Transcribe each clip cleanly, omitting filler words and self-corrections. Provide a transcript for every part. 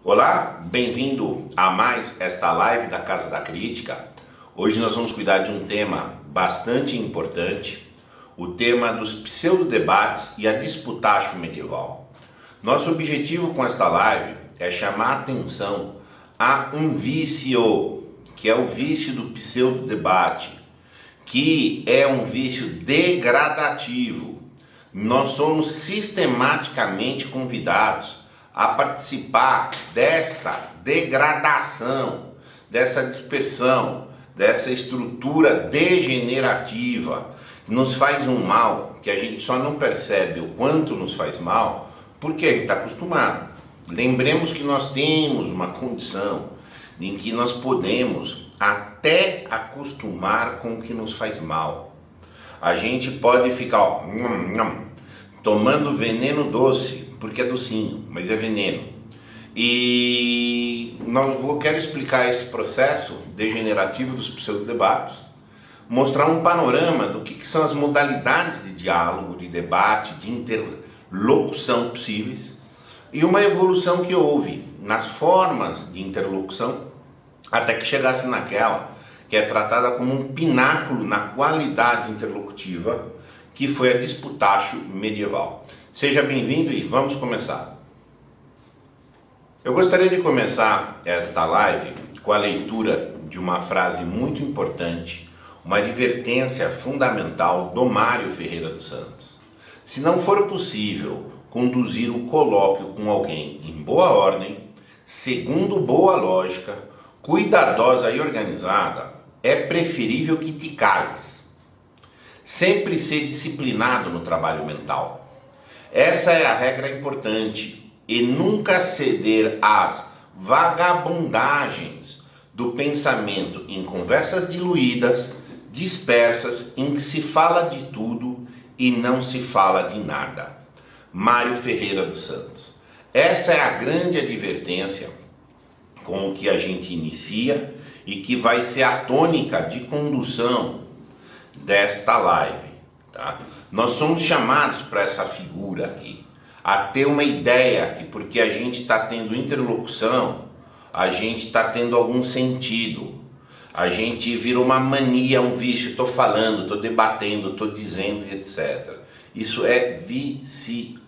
Olá, bem-vindo a mais esta live da Casa da Crítica. Hoje nós vamos cuidar de um tema bastante importante, o tema dos pseudo-debates e a disputacho medieval. Nosso objetivo com esta live é chamar a atenção a um vício, que é o vício do pseudo-debate, que é um vício degradativo. Nós somos sistematicamente convidados a participar desta degradação, dessa dispersão, dessa estrutura degenerativa que nos faz um mal, que a gente só não percebe o quanto nos faz mal, porque a gente está acostumado. Lembremos que nós temos uma condição em que nós podemos até acostumar com o que nos faz mal. A gente pode ficar tomando veneno doce, porque é docinho, mas é veneno. E quero explicar esse processo degenerativo dos pseudo-debates, mostrar um panorama do que são as modalidades de diálogo, de debate, de interlocução possíveis e uma evolução que houve nas formas de interlocução até que chegasse naquela que é tratada como um pináculo na qualidade interlocutiva, que foi a disputacho medieval. Seja bem-vindo e vamos começar. Eu gostaria de começar esta live com a leitura de uma frase muito importante, uma advertência fundamental do Mário Ferreira dos Santos. Se não for possível conduzir o colóquio com alguém em boa ordem, segundo boa lógica, cuidadosa e organizada, é preferível que te cales. Sempre ser disciplinado no trabalho mental. Essa é a regra importante, e nunca ceder às vagabundagens do pensamento em conversas diluídas, dispersas, em que se fala de tudo e não se fala de nada. Mário Ferreira dos Santos. Essa é a grande advertência com que a gente inicia e que vai ser a tônica de condução desta live, tá? Nós somos chamados para essa figura aqui, a ter uma ideia que porque a gente está tendo interlocução, a gente está tendo algum sentido, a gente virou uma mania, um vício, estou falando, estou debatendo, estou dizendo, etc. Isso é vício,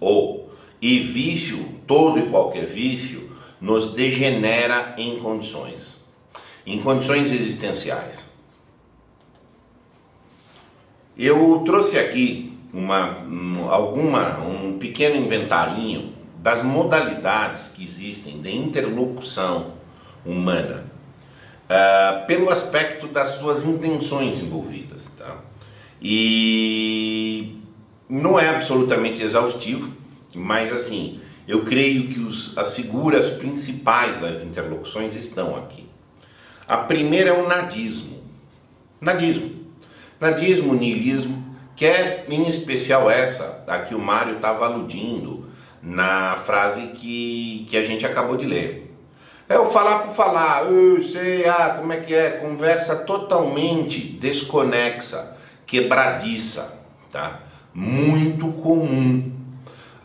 e vício, todo e qualquer vício, nos degenera em condições existenciais. Eu trouxe aqui um pequeno inventarinho das modalidades que existem de interlocução humana, pelo aspecto das suas intenções envolvidas, tá? E não é absolutamente exaustivo, mas assim, eu creio que as figuras principais das interlocuções estão aqui. A primeira é o nadismo, niilismo, que é em especial essa a que o Mário estava aludindo na frase que a gente acabou de ler. É o falar por falar, eu sei, como é que é, conversa totalmente desconexa, quebradiça, tá? Muito comum.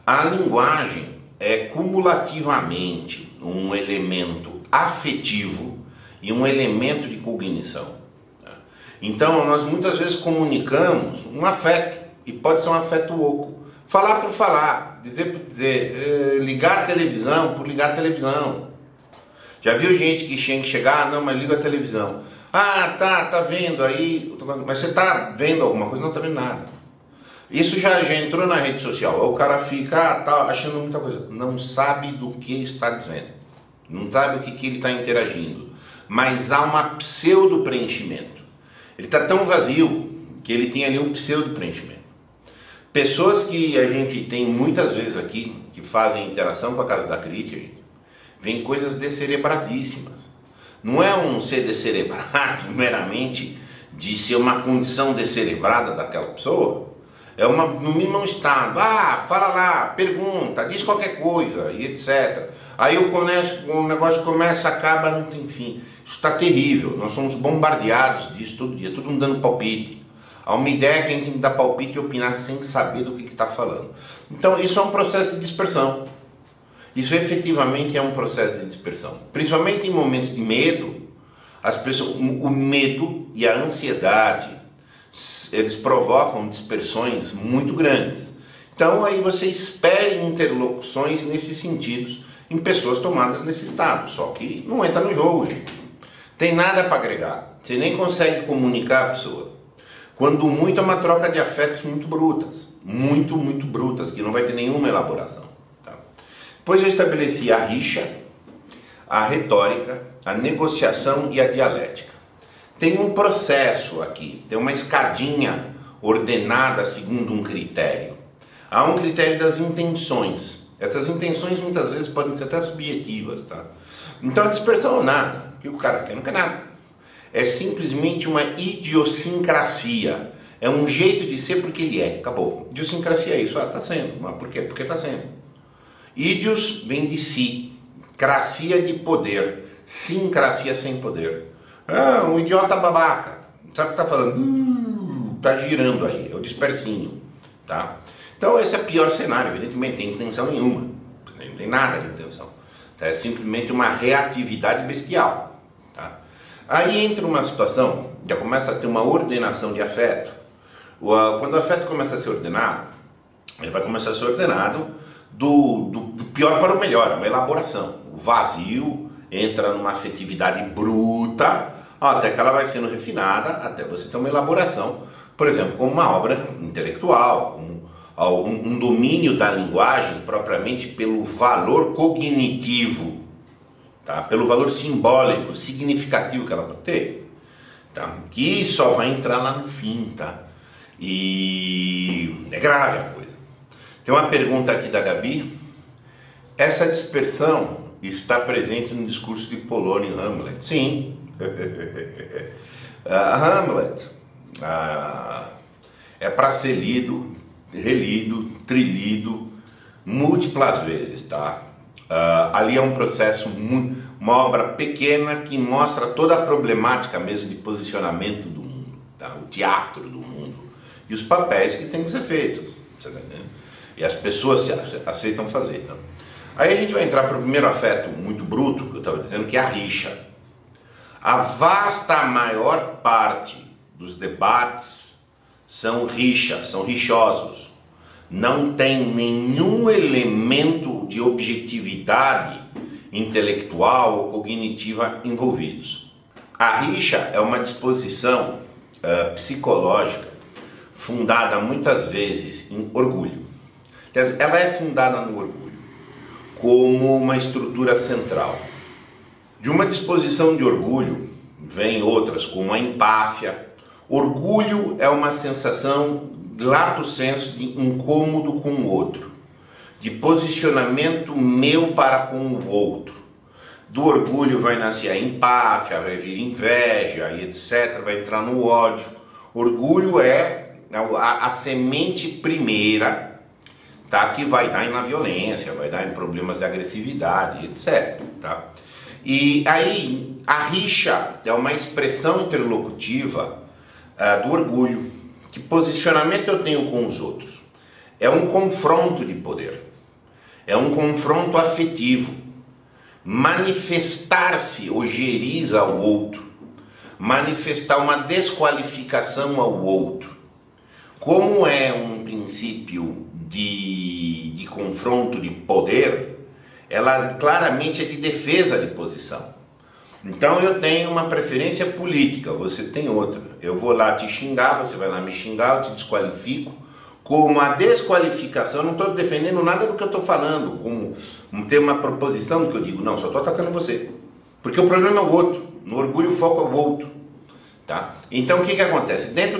A linguagem é cumulativamente um elemento afetivo e um elemento de cognição. Então, nós muitas vezes comunicamos um afeto, e pode ser um afeto oco. Falar por falar, dizer por dizer, ligar a televisão por ligar a televisão. Já viu gente que chegar, não, mas liga a televisão. Tá vendo aí, mas você tá vendo alguma coisa? Não está vendo nada. Isso já entrou na rede social, o cara fica tá achando muita coisa, não sabe do que está dizendo, não sabe o que ele está interagindo, mas há uma pseudo-preenchimento. Ele está tão vazio que ele tem ali um pseudo-preenchimento. Pessoas que a gente tem muitas vezes aqui, que fazem interação com a Casa da Crítica, vem coisas descerebradíssimas. Não é um ser descerebrado meramente de ser uma condição descerebrada daquela pessoa. É no mínimo um estado. Fala lá, pergunta, diz qualquer coisa e etc. Aí o negócio começa, acaba, não tem fim. Isso está terrível. Nós somos bombardeados disso todo dia, todo mundo dando palpite. Há uma ideia que a gente tem que dar palpite e opinar sem saber do que está falando. Então isso é um processo de dispersão. Isso efetivamente é um processo de dispersão. Principalmente em momentos de medo, as pessoas, o medo e a ansiedade, eles provocam dispersões muito grandes. Então aí você espere interlocuções nesses sentidos em pessoas tomadas nesse estado, só que não entra no jogo, gente. Tem nada para agregar, você nem consegue comunicar a pessoa. Quando muito é uma troca de afetos muito brutas, muito brutas, que não vai ter nenhuma elaboração. Tá? Depois eu estabeleci a rixa, a retórica, a negociação e a dialética. Tem um processo aqui, tem uma escadinha ordenada segundo um critério. Há um critério das intenções. Essas intenções muitas vezes podem ser até subjetivas, tá? Então a dispersão é nada. O que o cara quer? Não quer nada. É simplesmente uma idiosincrasia. É um jeito de ser porque ele é. Acabou. Idiosincrasia é isso. Ah, tá sendo. Mas por quê? Porque tá sendo. Ídios vem de si. Cracia de poder. Sincracia sem poder. Ah, um idiota babaca. Sabe o que tá falando? Tá girando aí. É o dispersinho. Tá? Então esse é o pior cenário. Evidentemente, não tem intenção nenhuma. Não tem nada de intenção. É simplesmente uma reatividade bestial. Tá? Aí entra uma situação, já começa a ter uma ordenação de afeto. Quando o afeto começa a ser ordenado, ele vai começar a ser ordenado do pior para o melhor, uma elaboração. O vazio entra numa afetividade bruta, até que ela vai sendo refinada, até você ter uma elaboração, por exemplo, como uma obra intelectual, um domínio da linguagem propriamente pelo valor cognitivo, tá? Pelo valor simbólico, significativo que ela pode ter, tá? Que só vai entrar lá no fim, tá? E é grave a coisa. Tem uma pergunta aqui da Gabi. Essa dispersão está presente no discurso de Polônio em Hamlet? Sim. Hamlet é para ser lido, relido, trilido múltiplas vezes, tá? Ali é um processo, uma obra pequena que mostra toda a problemática mesmo de posicionamento do mundo, tá? O teatro do mundo e os papéis que tem que ser feitos, tá entendendo? E as pessoas aceitam fazer, tá? Aí a gente vai entrar para o primeiro afeto muito bruto, que eu estava dizendo, que é a rixa. A vasta maior parte dos debates são rixosos. Não tem nenhum elemento de objetividade intelectual ou cognitiva envolvidos. A rixa é uma disposição psicológica fundada muitas vezes em orgulho. Ela é fundada no orgulho como uma estrutura central. De uma disposição de orgulho vem outras, como a empáfia. Orgulho é uma sensação, lato sensu, de incômodo com o outro, de posicionamento meu para com o outro. Do orgulho vai nascer a empáfia, vai vir inveja e etc, vai entrar no ódio. Orgulho é a semente primeira, tá, que vai dar na violência, vai dar em problemas de agressividade, etc, tá? E aí a rixa é uma expressão interlocutiva do orgulho. Que posicionamento eu tenho com os outros? É um confronto de poder, é um confronto afetivo, manifestar-se ojeriza ao outro, manifestar uma desqualificação ao outro. Como é um princípio de confronto de poder, ela claramente é de defesa de posição. Então eu tenho uma preferência política, você tem outra. Eu vou lá te xingar, você vai lá me xingar, eu te desqualifico. Como a desqualificação, eu não estou defendendo nada do que eu estou falando, como ter uma proposição do que eu digo, não, só estou atacando você. Porque o problema é o outro, no orgulho o foco é o outro. Tá? Então o que acontece? Dentro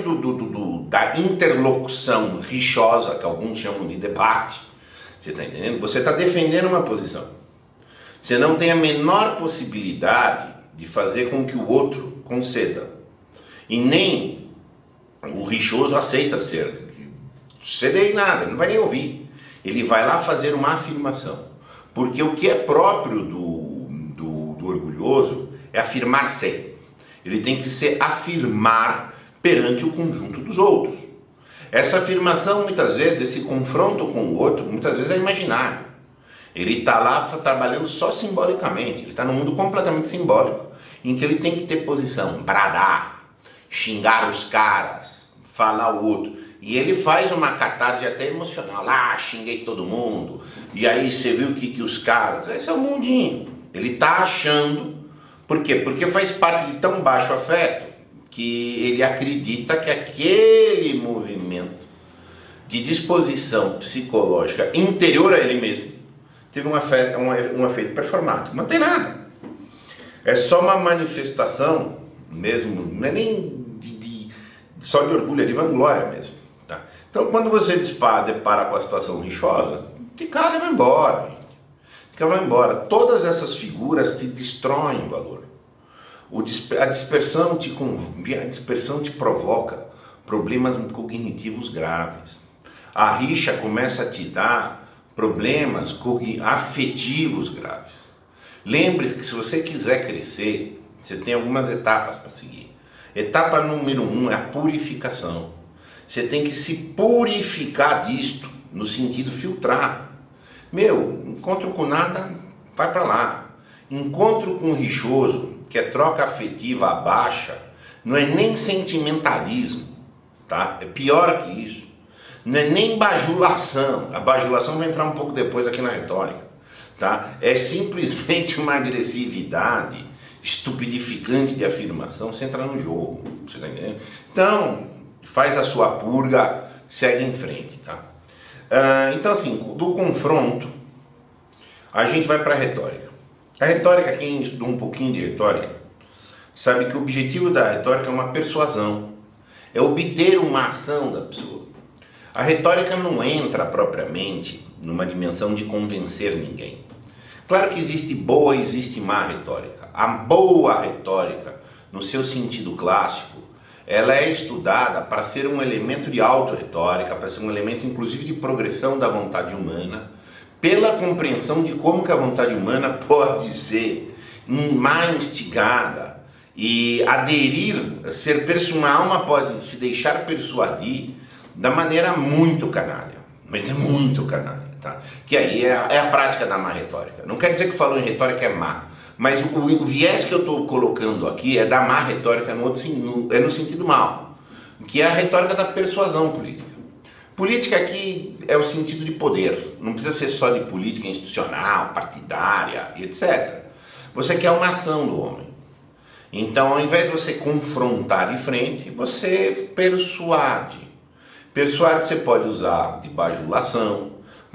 da interlocução rixosa, que alguns chamam de debate, você está entendendo? Você está defendendo uma posição. Você não tem a menor possibilidade de fazer com que o outro conceda. E nem o rixoso aceita ceder em nada, ele não vai nem ouvir. Ele vai lá fazer uma afirmação. Porque o que é próprio do orgulhoso é afirmar-se. Ele tem que se afirmar perante o conjunto dos outros. Essa afirmação, muitas vezes, esse confronto com o outro, muitas vezes é imaginário. Ele está lá trabalhando só simbolicamente, ele está num mundo completamente simbólico, em que ele tem que ter posição, bradar, xingar os caras, falar o outro. E ele faz uma catarse até emocional, xinguei todo mundo, e aí você viu que os caras, esse é o mundinho. Ele está achando, por quê? Porque faz parte de tão baixo afeto, que ele acredita que aquele movimento de disposição psicológica interior a ele mesmo teve um efeito performático. Não tem nada. É só uma manifestação mesmo, não é nem só de orgulho, é de vanglória mesmo. Tá? Então, quando você depara com a situação rixosa, de cara vai embora, gente. De cara vai embora. Todas essas figuras te destroem o valor. A dispersão te provoca problemas cognitivos graves. A rixa começa a te dar problemas afetivos graves. Lembre-se que se você quiser crescer, você tem algumas etapas para seguir. Etapa número 1 é a purificação. Você tem que se purificar disto, no sentido filtrar. Encontro com nada, vai para lá. Encontro com rixoso, que é troca afetiva baixa, não é nem sentimentalismo, tá? É pior que isso. Não é nem bajulação. A bajulação vai entrar um pouco depois aqui na retórica, tá? É simplesmente uma agressividade estupidificante de afirmação. Você entra no jogo, você tá entendendo? Então, faz a sua purga, segue em frente, tá? Então, assim, do confronto, a gente vai para a retórica. A retórica, quem estudou um pouquinho de retórica, sabe que o objetivo da retórica é uma persuasão, é obter uma ação da pessoa. A retórica não entra propriamente numa dimensão de convencer ninguém. Claro que existe boa e existe má retórica. A boa retórica, no seu sentido clássico, ela é estudada para ser um elemento de auto-retórica, para ser um elemento inclusive de progressão da vontade humana, pela compreensão de como que a vontade humana pode ser mais instigada e aderir, uma alma pode se deixar persuadir da maneira muito canalha, mas é muito canalha, tá? Que aí é a prática da má retórica. Não quer dizer que falou em retórica é má, mas o viés que eu estou colocando aqui é da má retórica no sentido mal, que é a retórica da persuasão política. Política aqui é o sentido de poder, não precisa ser só de política institucional, partidária, etc. Você quer uma ação do homem. Então, ao invés de você confrontar de frente, você persuade. Persuade você pode usar de bajulação.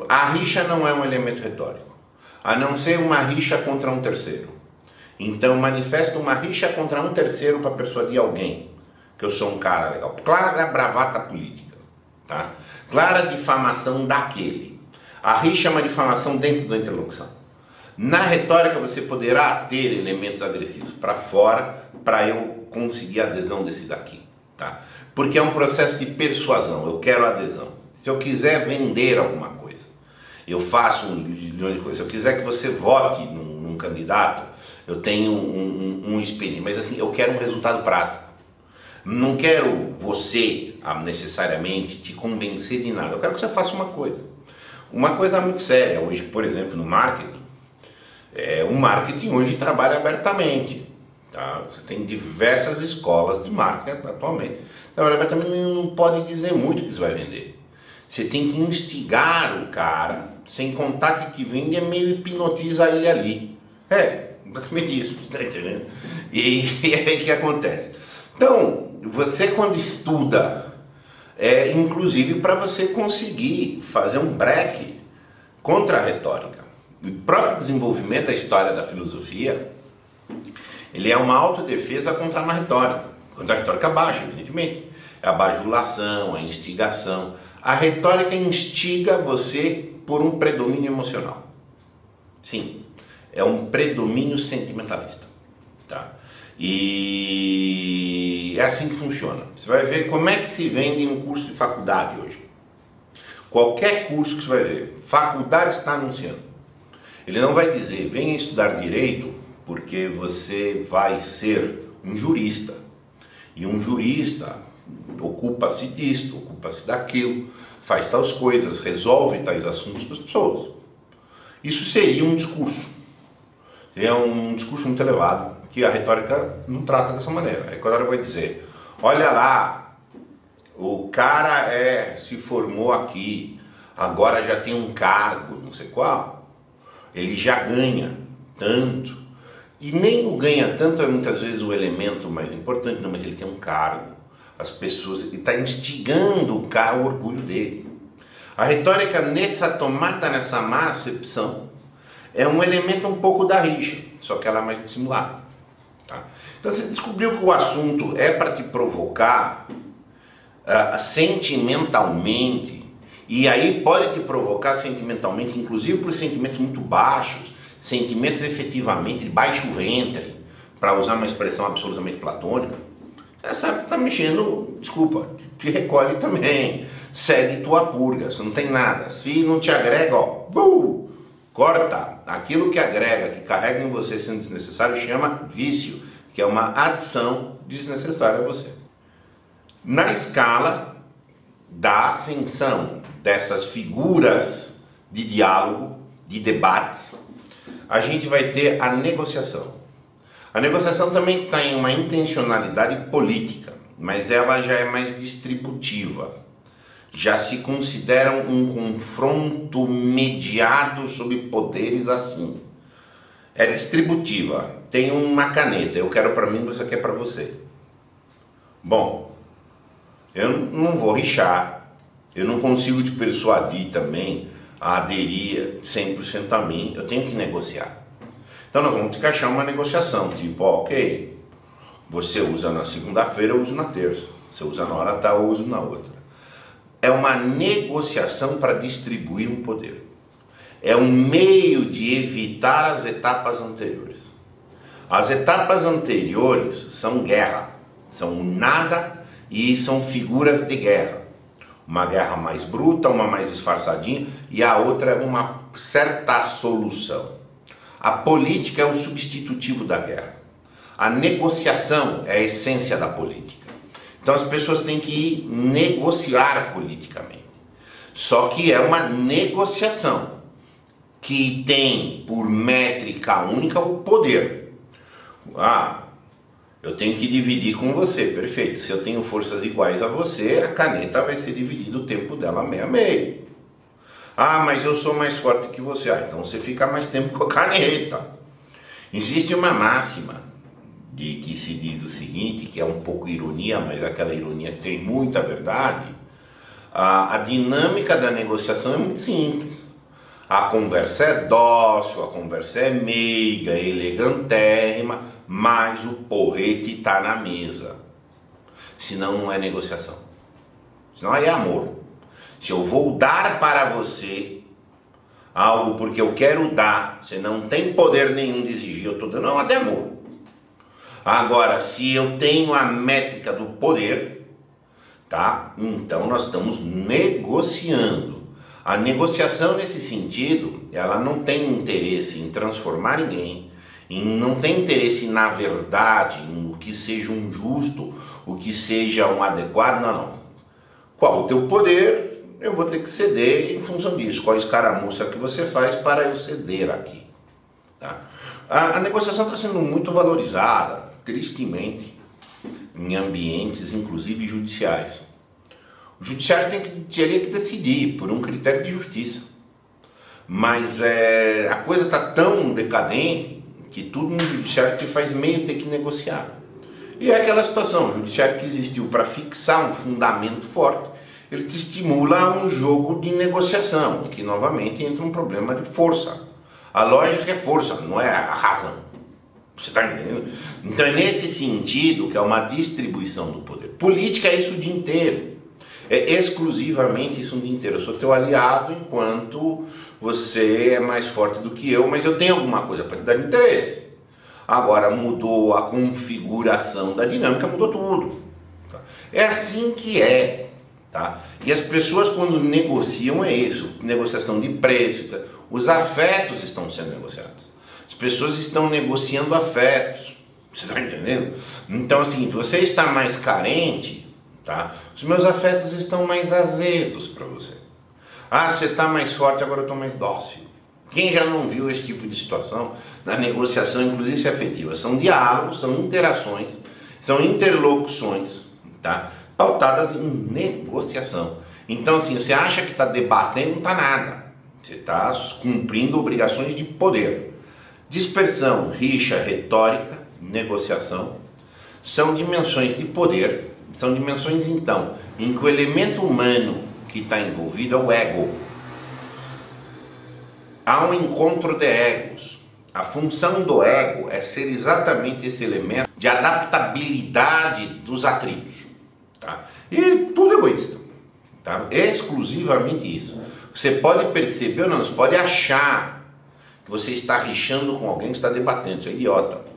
A rixa não é um elemento retórico, a não ser uma rixa contra um terceiro. Então, manifesta uma rixa contra um terceiro para persuadir alguém que eu sou um cara legal. Clara bravata política. Tá? Clara difamação daquele. A rixa é uma difamação dentro da interlocução. Na retórica você poderá ter elementos agressivos para fora para eu conseguir a adesão desse daqui. Tá? Porque é um processo de persuasão, eu quero adesão. Se eu quiser vender alguma coisa, eu faço um milhão de coisas. Se eu quiser que você vote num candidato, eu tenho um expediente. Mas assim, eu quero um resultado prático. Não quero você necessariamente te convencer de nada. Eu quero que você faça uma coisa. Uma coisa muito séria hoje, por exemplo, no marketing. O marketing hoje trabalha abertamente. Tá? Você tem diversas escolas de marketing atualmente. Trabalha abertamente, não pode dizer muito que você vai vender. Você tem que instigar o cara, sem contar que vende é meio hipnotiza ele ali. Exatamente isso, você está entendendo? E aí o que acontece? Então, você quando estuda, inclusive para você conseguir fazer um break contra a retórica. O próprio desenvolvimento da história da filosofia, ele é uma autodefesa contra uma retórica. Contra a retórica baixa, evidentemente. É a bajulação, a instigação. A retórica instiga você por um predomínio emocional. Sim, é um predomínio sentimentalista. Tá? E é assim que funciona. Você vai ver como é que se vende um curso de faculdade hoje. Qualquer curso que você vai ver, faculdade está anunciando. Ele não vai dizer, venha estudar direito porque você vai ser um jurista. E um jurista ocupa-se disto, ocupa-se daquilo, faz tais coisas, resolve tais assuntos para as pessoas. Isso seria um discurso. Seria um discurso muito elevado, que a retórica não trata dessa maneira. A retórica vai dizer, olha lá, o cara se formou aqui, agora já tem um cargo, não sei qual, ele já ganha tanto. E nem o ganha tanto é muitas vezes o elemento mais importante, não, mas ele tem um cargo. As pessoas, ele está instigando o orgulho dele. A retórica nessa má acepção, é um elemento um pouco da rixa, só que ela é mais dissimulada. Tá? Então você descobriu que o assunto é para te provocar sentimentalmente, e aí pode te provocar sentimentalmente, inclusive por sentimentos muito baixos, sentimentos efetivamente de baixo ventre, para usar uma expressão absolutamente platônica. Essa tá mexendo, desculpa, te recolhe também, segue tua purga, isso não tem nada. Se não te agrega, corta. Aquilo que agrega, que carrega em você sendo desnecessário, chama vício, que é uma adição desnecessária a você. Na escala da ascensão dessas figuras de diálogo, de debates, a gente vai ter a negociação. A negociação também tem uma intencionalidade política, mas ela já é mais distributiva. Já se considera um confronto mediado sob poderes assim. É distributiva. Tem uma caneta, eu quero para mim, você quer para você. Bom, eu não vou rixar, eu não consigo te persuadir também a aderir 100% a mim, eu tenho que negociar. Então nós vamos ter que achar uma negociação, tipo, ok, você usa na segunda-feira, eu uso na terça, você usa na hora tal, eu uso na outra. É uma negociação para distribuir um poder. É um meio de evitar as etapas anteriores. As etapas anteriores são guerra, são nada e são figuras de guerra. Uma guerra mais bruta, uma mais disfarçadinha e a outra é uma certa solução. A política é o substitutivo da guerra. A negociação é a essência da política. Então as pessoas têm que negociar politicamente. Só que é uma negociação que tem por métrica única o poder. Eu tenho que dividir com você, perfeito. Se eu tenho forças iguais a você, a caneta vai ser dividida o tempo dela meio a meio. Mas eu sou mais forte que você. Então você fica mais tempo com a caneta. Existe uma máxima de que se diz o seguinte, que é um pouco ironia, mas aquela ironia que tem muita verdade. A dinâmica da negociação é muito simples. A conversa é dócil, a conversa é meiga, elegantérrima, mas o porrete está na mesa. Senão não é negociação. Senão é amor. Se eu vou dar para você algo porque eu quero dar, você não tem poder nenhum de exigir, eu estou dando, não, é de amor. Agora, se eu tenho a métrica do poder, tá? Então nós estamos negociando. A negociação nesse sentido, ela não tem interesse em transformar ninguém, não tem interesse na verdade, no que seja um justo, o que seja um adequado, não. Qual o teu poder, eu vou ter que ceder em função disso. Qual a escaramuça que você faz para eu ceder aqui? Tá? A negociação está sendo muito valorizada, tristemente, em ambientes, inclusive judiciais. O judiciário teria que decidir por um critério de justiça. Mas a coisa está tão decadente que tudo no judiciário te faz meio ter que negociar. E é aquela situação, o judiciário que existiu para fixar um fundamento forte, ele te estimula a um jogo de negociação, em que novamente entra um problema de força. A lógica é força, não é a razão. Você está entendendo? Então é nesse sentido que é uma distribuição do poder. Política é isso o dia inteiro. É exclusivamente isso o dia inteiro. Eu sou teu aliado enquanto você é mais forte do que eu, mas eu tenho alguma coisa para te dar interesse. Agora mudou a configuração da dinâmica, mudou tudo. Tá? É assim que é. Tá? E as pessoas quando negociam é isso, negociação de preço. Tá? Os afetos estão sendo negociados. As pessoas estão negociando afetos. Você está entendendo? Então assim, você está mais carente. Tá? Os meus afetos estão mais azedos para você. Você está mais forte, agora eu estou mais dócil. Quem já não viu esse tipo de situação na negociação, inclusive afetiva? São diálogos, são interações, são interlocuções, tá? Pautadas em negociação. Então, assim, você acha que está debatendo, não está nada. Você está cumprindo obrigações de poder. Dispersão, rixa, retórica, negociação são dimensões de poder, são dimensões, então, em que o elemento humano que está envolvido é o ego. Há um encontro de egos. A função do ego é ser exatamente esse elemento de adaptabilidade dos atritos. Tá? E tudo egoísta. Tá? Exclusivamente isso. Você pode perceber ou não, você pode achar que você está rixando com alguém que está debatendo, isso é idiota.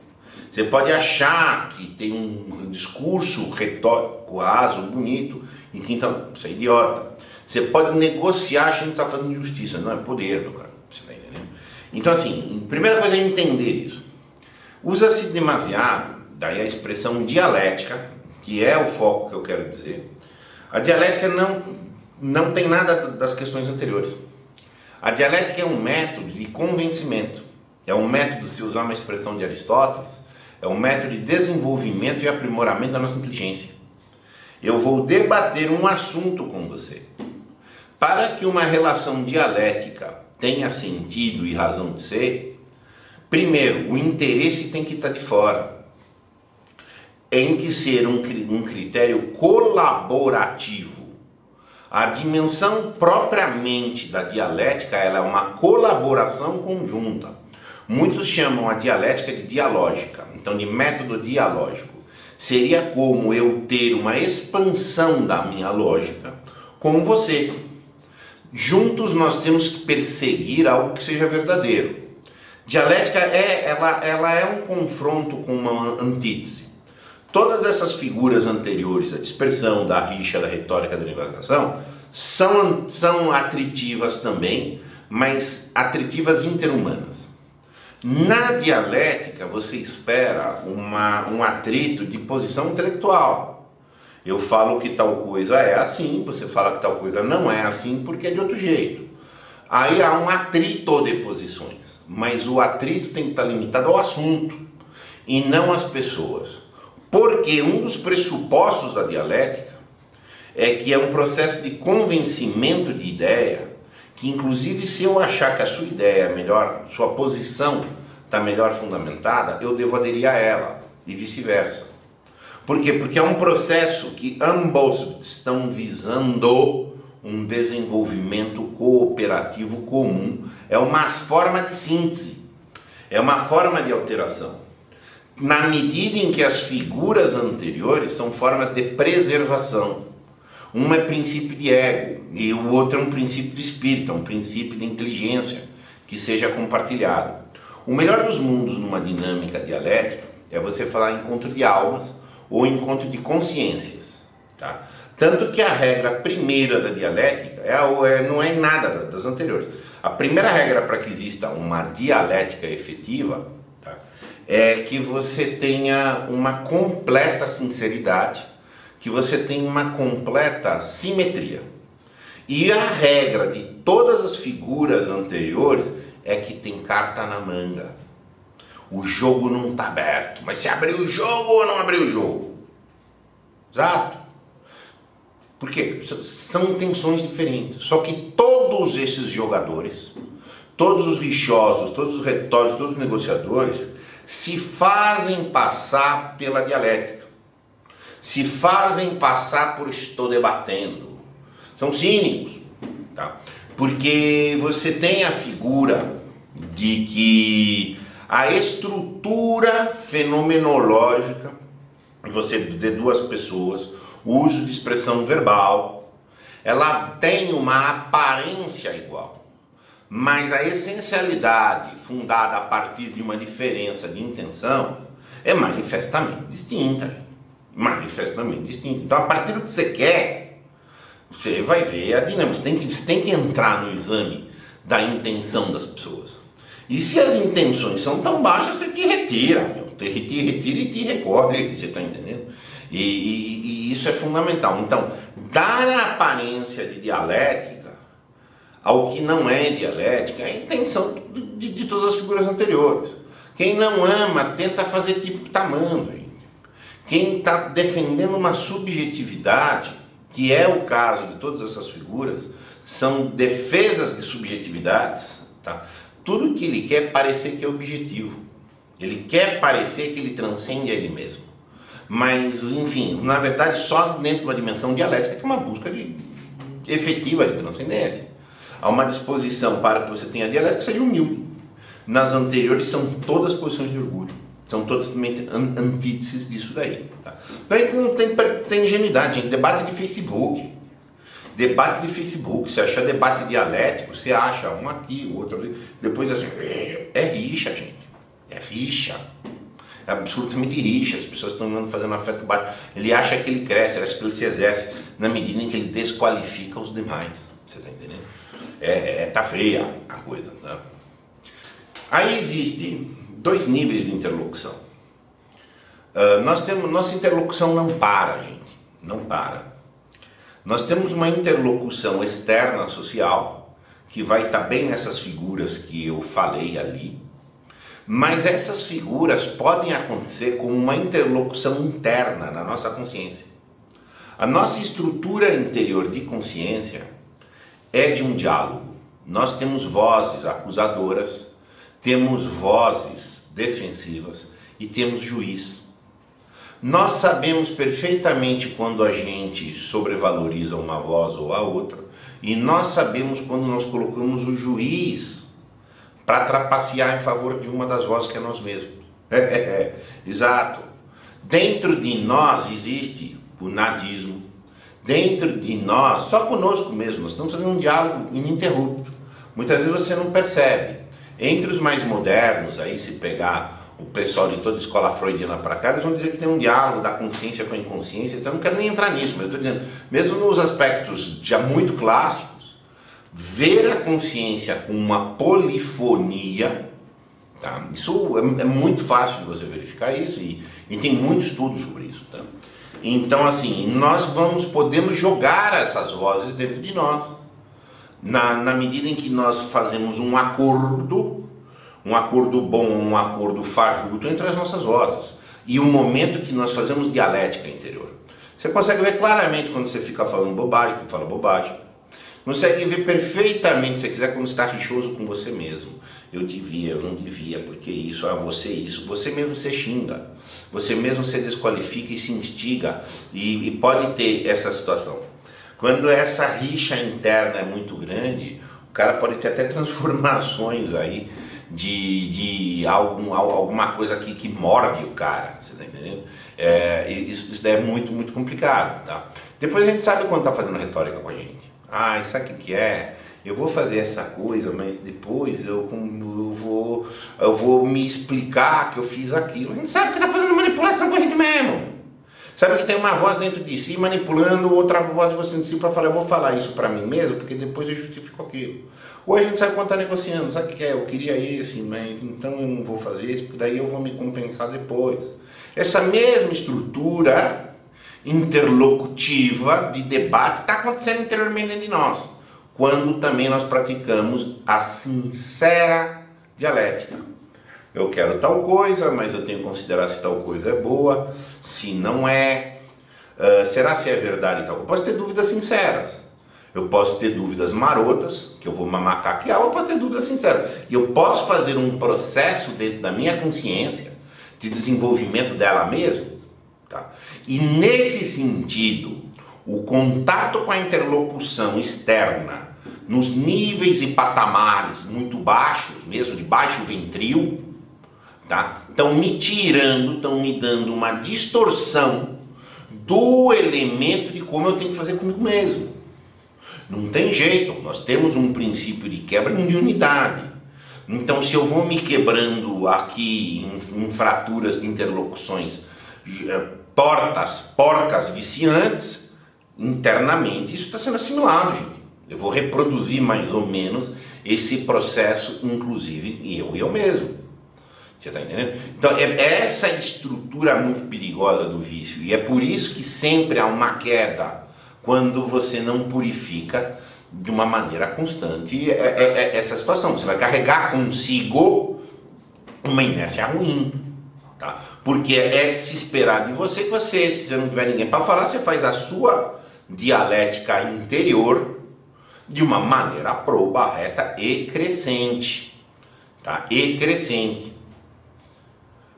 Você pode achar que tem um discurso retórico, raso, bonito, e que então, isso é idiota. Você pode negociar achando que está fazendo justiça, não é poder, meu cara. Você está entendendo? Então, assim, a primeira coisa é entender isso. Usa-se demasiado, daí a expressão dialética, que é o foco que eu quero dizer. A dialética não tem nada das questões anteriores. A dialética é um método de convencimento. É um método, se usar uma expressão de Aristóteles, é um método de desenvolvimento e aprimoramento da nossa inteligência. Eu vou debater um assunto com você. Para que uma relação dialética tenha sentido e razão de ser, primeiro, o interesse tem que estar de fora. Tem que ser um critério colaborativo. A dimensão propriamente da dialética, ela é uma colaboração conjunta. Muitos chamam a dialética de dialógica, então de método dialógico. Seria como eu ter uma expansão da minha lógica com você. Juntos nós temos que perseguir algo que seja verdadeiro. Dialética ela é um confronto com uma antítese. Todas essas figuras anteriores, a dispersão, da rixa, da retórica, da negociação, são atritivas também, mas atritivas interhumanas. Na dialética você espera um atrito de posição intelectual. Eu falo que tal coisa é assim, você fala que tal coisa não é assim porque é de outro jeito. Aí há um atrito de posições, mas o atrito tem que estar limitado ao assunto e não às pessoas. Porque um dos pressupostos da dialética é que é um processo de convencimento de ideia, que inclusive se eu achar que a sua ideia é melhor, sua posição está melhor fundamentada, eu devo aderir a ela e vice-versa. Por quê? Porque é um processo que ambos estão visando um desenvolvimento cooperativo comum. É uma forma de síntese, é uma forma de alteração. Na medida em que as figuras anteriores são formas de preservação. Uma é princípio de ego e o outro é um princípio de espírito, um princípio de inteligência que seja compartilhado. O melhor dos mundos numa dinâmica dialética é você falar encontro de almas ou encontro de consciências. Tá? Tanto que a regra primeira da dialética não é nada das anteriores. A primeira regra para que exista uma dialética efetiva é que você tenha uma completa sinceridade, que você tenha uma completa simetria. E a regra de todas as figuras anteriores é que tem carta na manga. O jogo não está aberto, mas se abriu o jogo ou não abriu o jogo? Exato. Por quê? São intenções diferentes. Só que todos esses jogadores, todos os rixosos, todos os retóricos, todos os negociadores, se fazem passar pela dialética, se fazem passar por estou debatendo, são cínicos, tá? Porque você tem a figura de que a estrutura fenomenológica de duas pessoas, o uso de expressão verbal, ela tem uma aparência igual. Mas a essencialidade fundada a partir de uma diferença de intenção é manifestamente distinta. Manifestamente distinta. Então, a partir do que você quer, você vai ver a dinâmica. Você tem que entrar no exame da intenção das pessoas. E se as intenções são tão baixas, você te retira. Te retira e te recolhe. Você está entendendo? E isso é fundamental. Então, dar a aparência de dialética ao que não é dialética é a intenção de todas as figuras anteriores. Quem não ama tenta fazer tipo que está amando. Quem está defendendo uma subjetividade, que é o caso de todas essas figuras, são defesas de subjetividades, tá? Tudo que ele quer é parecer que é objetivo. Ele quer parecer que ele transcende a ele mesmo. Mas, enfim, na verdade, só dentro de uma dimensão dialética que é uma busca efetiva de transcendência. Há uma disposição para que você tenha dialética que seja humilde. Nas anteriores são todas posições de orgulho. São todas antíteses disso daí. Tá? Então não tem ingenuidade, gente. Debate de Facebook. Debate de Facebook. Você acha debate dialético, você acha um aqui, o outro ali. Depois assim, é rixa, gente. É rixa. É absolutamente rixa. As pessoas estão andando fazendo afeto baixo. Ele acha que ele cresce, ele acha que ele se exerce na medida em que ele desqualifica os demais. Você está entendendo? Tá feia a coisa. Tá? Aí existe 2 níveis de interlocução. Nossa interlocução não para, gente. Não para. Nós temos uma interlocução externa social, que vai estar bem nessas figuras que eu falei ali, mas essas figuras podem acontecer como uma interlocução interna na nossa consciência. A nossa estrutura interior de consciência é de um diálogo. Nós temos vozes acusadoras, temos vozes defensivas e temos juiz. Nós sabemos perfeitamente quando a gente sobrevaloriza uma voz ou a outra, e nós sabemos quando nós colocamos o juiz para trapacear em favor de uma das vozes que é nós mesmos. Exato. Dentro de nós existe o nadismo. Dentro de nós, só conosco mesmo, nós estamos fazendo um diálogo ininterrupto. Muitas vezes você não percebe. Entre os mais modernos, aí se pegar o pessoal de toda a escola freudiana para cá, eles vão dizer que tem um diálogo da consciência com a inconsciência, então eu não quero nem entrar nisso, mas eu estou dizendo, mesmo nos aspectos já muito clássicos, ver a consciência com uma polifonia, tá? Isso é muito fácil de você verificar isso, e tem muito estudo sobre isso. Tá? Então, assim, nós podemos jogar essas vozes dentro de nós, na medida em que nós fazemos um acordo bom, um acordo fajuto entre as nossas vozes. E o momento que nós fazemos dialética interior. Você consegue ver claramente quando você fica falando bobagem, quando fala bobagem. Consegue ver perfeitamente, se você quiser, quando está rixoso com você mesmo. Eu devia, eu não devia, porque isso, isso. Você mesmo se xinga. Você mesmo se desqualifica e se instiga. E pode ter essa situação. Quando essa rixa interna é muito grande, o cara pode ter até transformações aí de alguma coisa que morde o cara, você tá entendendo? Isso daí é muito, muito complicado, tá? Depois a gente sabe quando tá fazendo retórica com a gente. Isso aqui que é? Eu vou fazer essa coisa, mas depois eu vou me explicar que eu fiz aquilo. A gente sabe que tá fazendo manipulação com a gente mesmo. Sabe que tem uma voz dentro de si manipulando outra voz de você dentro de si para falar, eu vou falar isso para mim mesmo, porque depois eu justifico aquilo. Ou a gente sabe quando está negociando, sabe o que é? Eu queria esse, mas então eu não vou fazer esse, porque daí eu vou me compensar depois. Essa mesma estrutura interlocutiva de debate está acontecendo interiormente dentro de nós, quando também nós praticamos a sincera dialética. Eu quero tal coisa, mas eu tenho que considerar se tal coisa é boa, se não é, será se é verdade e tal. Eu posso ter dúvidas sinceras, eu posso ter dúvidas marotas, que eu vou macaquear, ou eu posso ter dúvidas sinceras. E eu posso fazer um processo dentro da minha consciência, de desenvolvimento dela mesma, tá? E nesse sentido, o contato com a interlocução externa, nos níveis e patamares muito baixos, mesmo de baixo ventril, tá? Estão me tirando, estão me dando uma distorção do elemento de como eu tenho que fazer comigo mesmo. Não tem jeito, nós temos um princípio de quebra de unidade. Então, se eu vou me quebrando aqui em fraturas de interlocuções porcas viciantes, internamente isso está sendo assimilado, gente. Eu vou reproduzir mais ou menos esse processo, inclusive eu mesmo. Você está entendendo? Então, é essa estrutura muito perigosa do vício. E é por isso que sempre há uma queda quando você não purifica de uma maneira constante essa situação. Você vai carregar consigo uma inércia ruim, tá? Porque é de se esperar de você que você, se você não tiver ninguém para falar, você faz a sua dialética interior de uma maneira proba, reta e crescente, tá? E crescente.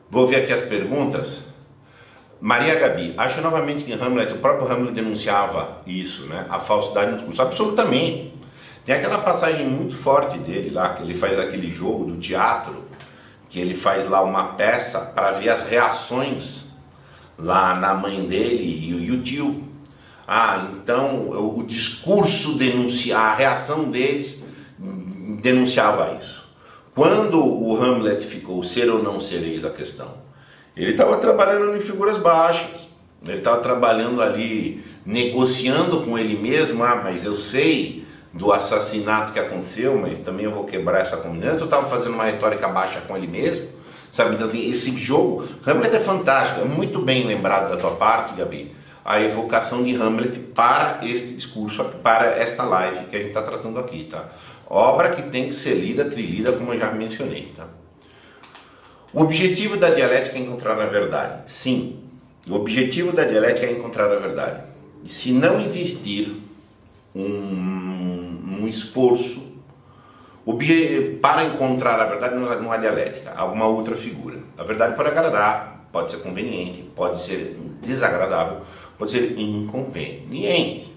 Vou ver aqui as perguntas. Maria Gabi, acho novamente que Hamlet, o próprio Hamlet denunciava isso, né? A falsidade no discurso, absolutamente. Tem aquela passagem muito forte dele lá, que ele faz aquele jogo do teatro, que ele faz lá uma peça para ver as reações lá na mãe dele e o tio. Ah, então o discurso a reação deles denunciava isso. Quando o Hamlet ficou ser ou não ser, eis a questão. Ele estava trabalhando em figuras baixas, ele estava trabalhando ali, negociando com ele mesmo, mas eu sei do assassinato que aconteceu, mas também eu vou quebrar essa comunidade. Eu estava fazendo uma retórica baixa com ele mesmo, sabe? Então assim, esse jogo, Hamlet é fantástico, é muito bem lembrado da tua parte, Gabi, a evocação de Hamlet para este discurso, para esta live que a gente está tratando aqui, tá? Obra que tem que ser lida, trilhida, como eu já mencionei, tá? O objetivo da dialética é encontrar a verdade. Sim, o objetivo da dialética é encontrar a verdade. E se não existir um esforço para encontrar a verdade, não há dialética, há alguma outra figura. A verdade pode agradar, pode ser conveniente, pode ser desagradável, pode ser inconveniente.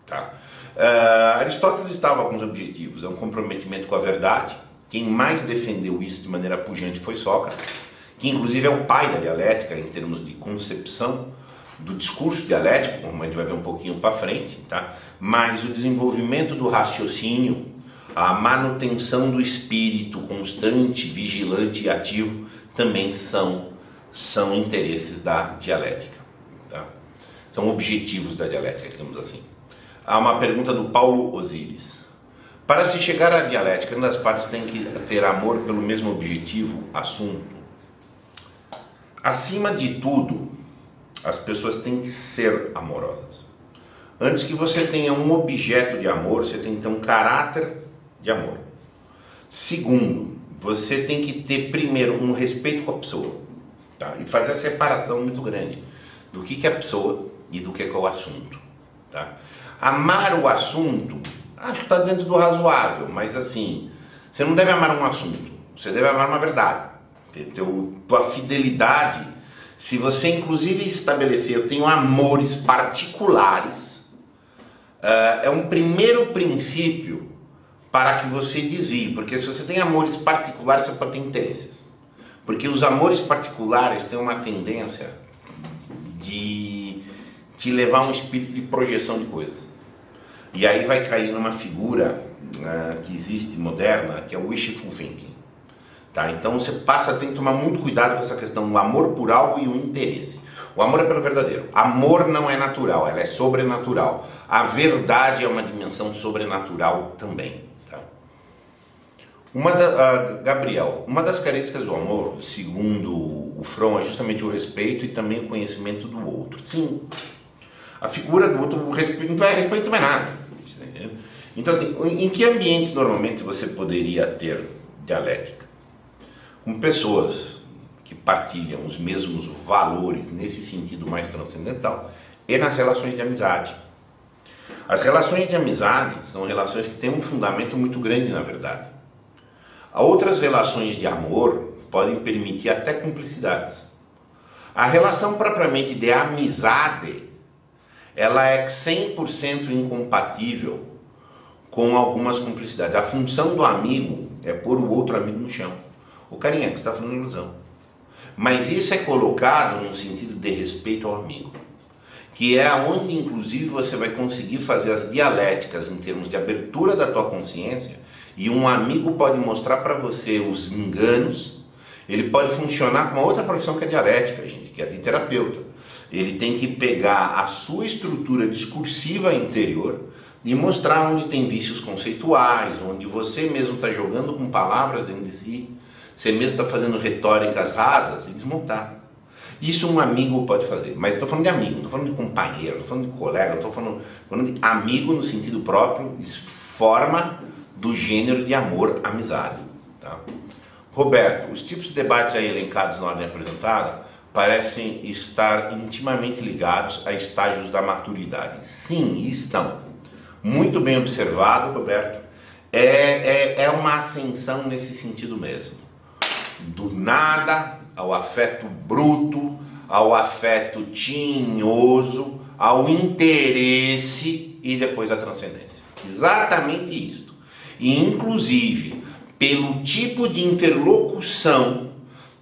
Tá? Aristóteles estava com os objetivos, é um comprometimento com a verdade. Quem mais defendeu isso de maneira pujante foi Sócrates, que inclusive é o pai da dialética em termos de concepção do discurso dialético, como a gente vai ver um pouquinho para frente, tá? Mas o desenvolvimento do raciocínio, a manutenção do espírito constante, vigilante e ativo também são interesses da dialética, tá? São objetivos da dialética, digamos assim. Há uma pergunta do Paulo Osíris. Para se chegar à dialética, uma das partes tem que ter amor pelo mesmo objetivo, assunto. Acima de tudo, as pessoas têm que ser amorosas. Antes que você tenha um objeto de amor, você tem que ter um caráter de amor. Segundo, você tem que ter primeiro um respeito com a pessoa, tá? E fazer a separação muito grande do que é a pessoa e do que é o assunto, tá? Amar o assunto, acho que está dentro do razoável, mas assim, você não deve amar um assunto, você deve amar uma verdade. Tua fidelidade, se você inclusive estabelecer, eu tenho amores particulares, é um primeiro princípio para que você desvie, porque se você tem amores particulares, você pode ter interesses. Porque os amores particulares têm uma tendência de te levar a um espírito de projeção de coisas. E aí vai cair numa figura que existe moderna, que é o wishful thinking. Tá? Então você tem que tomar muito cuidado com essa questão do amor por algo e o interesse. O amor é pelo verdadeiro. Amor não é natural, ela é sobrenatural. A verdade é uma dimensão sobrenatural também. Tá? Gabriel, uma das características do amor, segundo o Fromm, é justamente o respeito e também o conhecimento do outro. Sim, a figura do outro, não vai respeito, não é nada. Então assim, em que ambientes normalmente você poderia ter dialética? Com pessoas que partilham os mesmos valores nesse sentido mais transcendental e nas relações de amizade. As relações de amizade são relações que têm um fundamento muito grande, na verdade. Outras relações de amor podem permitir até cumplicidades. A relação propriamente de amizade, ela é 100% incompatível com algumas cumplicidades. A função do amigo é pôr o outro amigo no chão. O carinha que está fazendo ilusão. Mas isso é colocado num sentido de respeito ao amigo, que é onde inclusive você vai conseguir fazer as dialéticas em termos de abertura da tua consciência, e um amigo pode mostrar para você os enganos. Ele pode funcionar com uma outra profissão que é dialética, gente, que é de terapeuta. Ele tem que pegar a sua estrutura discursiva interior e mostrar onde tem vícios conceituais, onde você mesmo está jogando com palavras dentro de si, você mesmo está fazendo retóricas rasas, e desmontar. Isso um amigo pode fazer, mas estou falando de amigo, não estou falando de companheiro, não estou falando de colega, não estou falando de amigo no sentido próprio, forma do gênero de amor-amizade. Tá? Roberto, os tipos de debates aí elencados na ordem apresentada parecem estar intimamente ligados a estágios da maturidade. Sim, estão. Muito bem observado, Roberto. É uma ascensão nesse sentido mesmo. Do nada ao afeto bruto, ao afeto tinhoso, ao interesse e depois à transcendência. Exatamente isso. E inclusive, pelo tipo de interlocução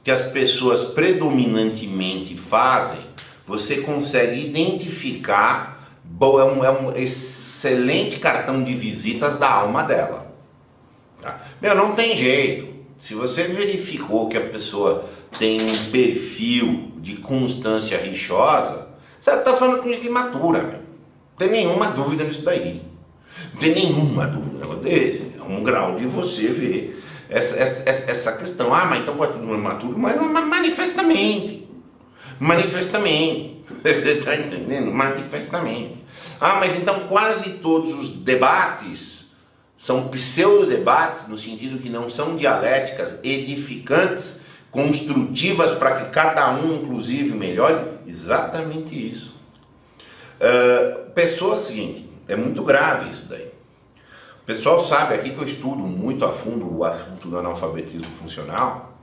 que as pessoas predominantemente fazem, você consegue identificar, é um excelente cartão de visitas da alma dela. Tá? Meu, não tem jeito. Se você verificou que a pessoa tem um perfil de constância rixosa, você está falando com gente imatura, meu. Não tem nenhuma dúvida nisso daí. Não tem nenhuma dúvida desse. É um grau de você ver essa questão. Ah, mas então gosta de um imaturo? Mas manifestamente. Manifestamente. Está entendendo? Manifestamente. Ah, mas então quase todos os debates são pseudo-debates, no sentido que não são dialéticas edificantes, construtivas para que cada um, inclusive, melhore? Exatamente isso. Pessoa, seguinte, é muito grave isso daí. O pessoal sabe aqui que eu estudo muito a fundo o assunto do analfabetismo funcional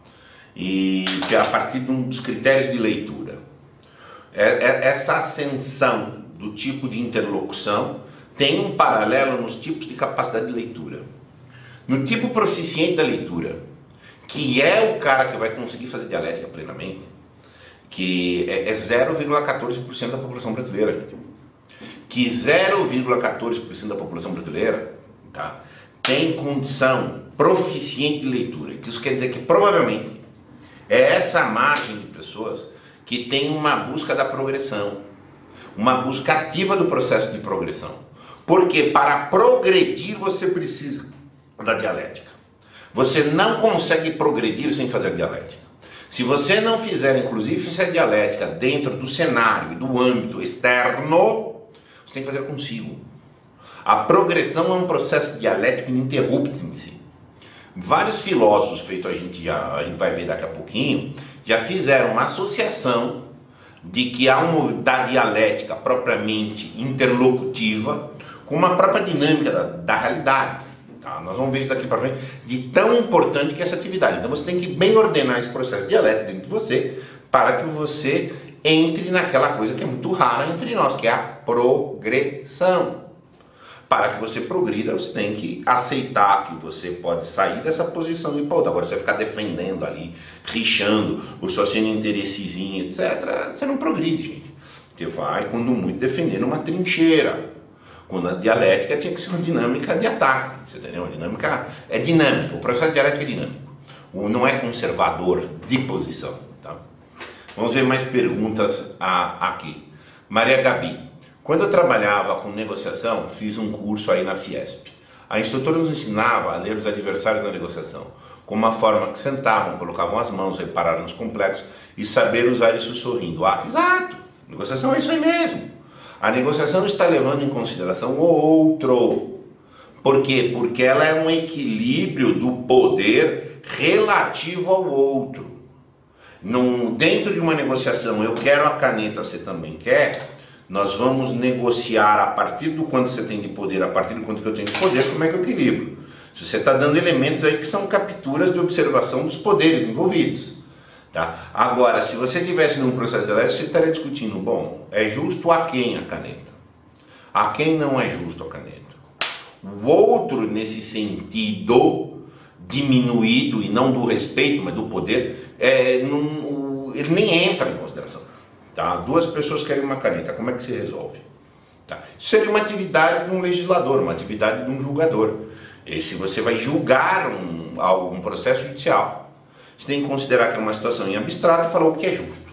e que a partir dos critérios de leitura. Essa ascensão do tipo de interlocução tem um paralelo nos tipos de capacidade de leitura. No tipo proficiente da leitura, que é o cara que vai conseguir fazer dialética plenamente, que é 0,14% da população brasileira, gente. Que 0,14% da população brasileira, tá, tem condição proficiente de leitura. Que isso quer dizer que provavelmente é essa margem de pessoas que tem uma busca da progressão, uma busca ativa do processo de progressão. Porque para progredir você precisa da dialética. Você não consegue progredir sem fazer dialética. Se você não fizer, inclusive, essa dialética dentro do cenário e do âmbito externo, você tem que fazer consigo. A progressão é um processo dialético ininterrupto em si. Vários filósofos, feito a gente vai ver daqui a pouquinho, já fizeram uma associação de que há da dialética propriamente interlocutiva com uma própria dinâmica da realidade. Tá? Nós vamos ver isso daqui para frente, de tão importante que é essa atividade. Então você tem que bem ordenar esse processo dialético dentro de você, para que você entre naquela coisa que é muito rara entre nós, que é a progressão. Para que você progrida, você tem que aceitar que você pode sair dessa posição e ir para outra. Agora, você ficar defendendo ali, rixando, ou só sendo interessezinho, etc., você não progride, gente. Você vai, quando muito, defendendo uma trincheira. Quando a dialética tinha que ser uma dinâmica de ataque, você entendeu? A dinâmica é dinâmica, o processo dialético é dinâmico. Não é conservador de posição. Tá? Vamos ver mais perguntas aqui. Maria Gabi. Quando eu trabalhava com negociação, fiz um curso aí na Fiesp. A instrutora nos ensinava a ler os adversários da negociação, com uma forma que sentavam, colocavam as mãos, repararam nos complexos e saber usar isso sorrindo. Ah, exato! Negociação é isso aí mesmo. A negociação está levando em consideração o outro. Por quê? Porque ela é um equilíbrio do poder relativo ao outro. Dentro de uma negociação, eu quero a caneta, você também quer? Nós vamos negociar a partir do quanto você tem de poder, a partir do quanto que eu tenho de poder, como é que eu equilibro. Se você está dando elementos aí que são capturas de observação dos poderes envolvidos. Tá? Agora, se você estivesse num processo de dialética, você estaria discutindo, bom, é justo a quem a caneta? A quem não é justo a caneta? O outro, nesse sentido diminuído, e não do respeito, mas do poder, ele nem entra em consideração. Tá? Duas pessoas querem uma caneta, como é que se resolve? Tá? Isso seria uma atividade de um legislador, uma atividade de um julgador. E se você vai julgar algum processo judicial, você tem que considerar que é uma situação em abstrato e falar o que é justo,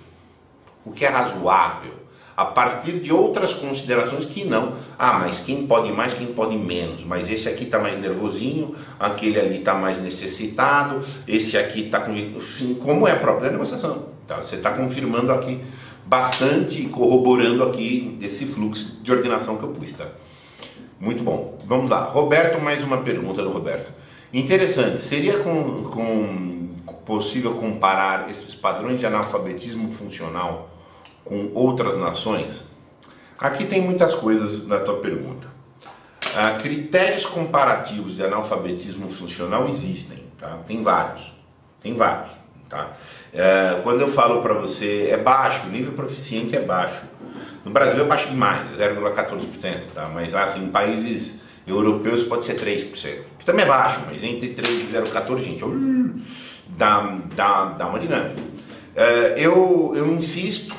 o que é razoável, a partir de outras considerações que não. Ah, mas quem pode mais, quem pode menos, mas esse aqui está mais nervosinho, aquele ali está mais necessitado, esse aqui está com... Enfim, como é a própria negociação. Tá? Você está confirmando aqui bastante, corroborando aqui desse fluxo de ordenação que eu pus. Tá? Muito bom. Vamos lá. Roberto, mais uma pergunta do Roberto. Interessante. Seria possível comparar esses padrões de analfabetismo funcional com outras nações? Aqui tem muitas coisas na tua pergunta. Critérios comparativos de analfabetismo funcional existem, tá? Tem vários, tá? Quando eu falo para você é baixo, o nível proficiente é baixo. No Brasil é baixo demais, 0,14%, tá? Mas assim, em países europeus pode ser 3%, que também é baixo, mas entre 3 e 0,14, gente, dá uma dinâmica. Eu insisto,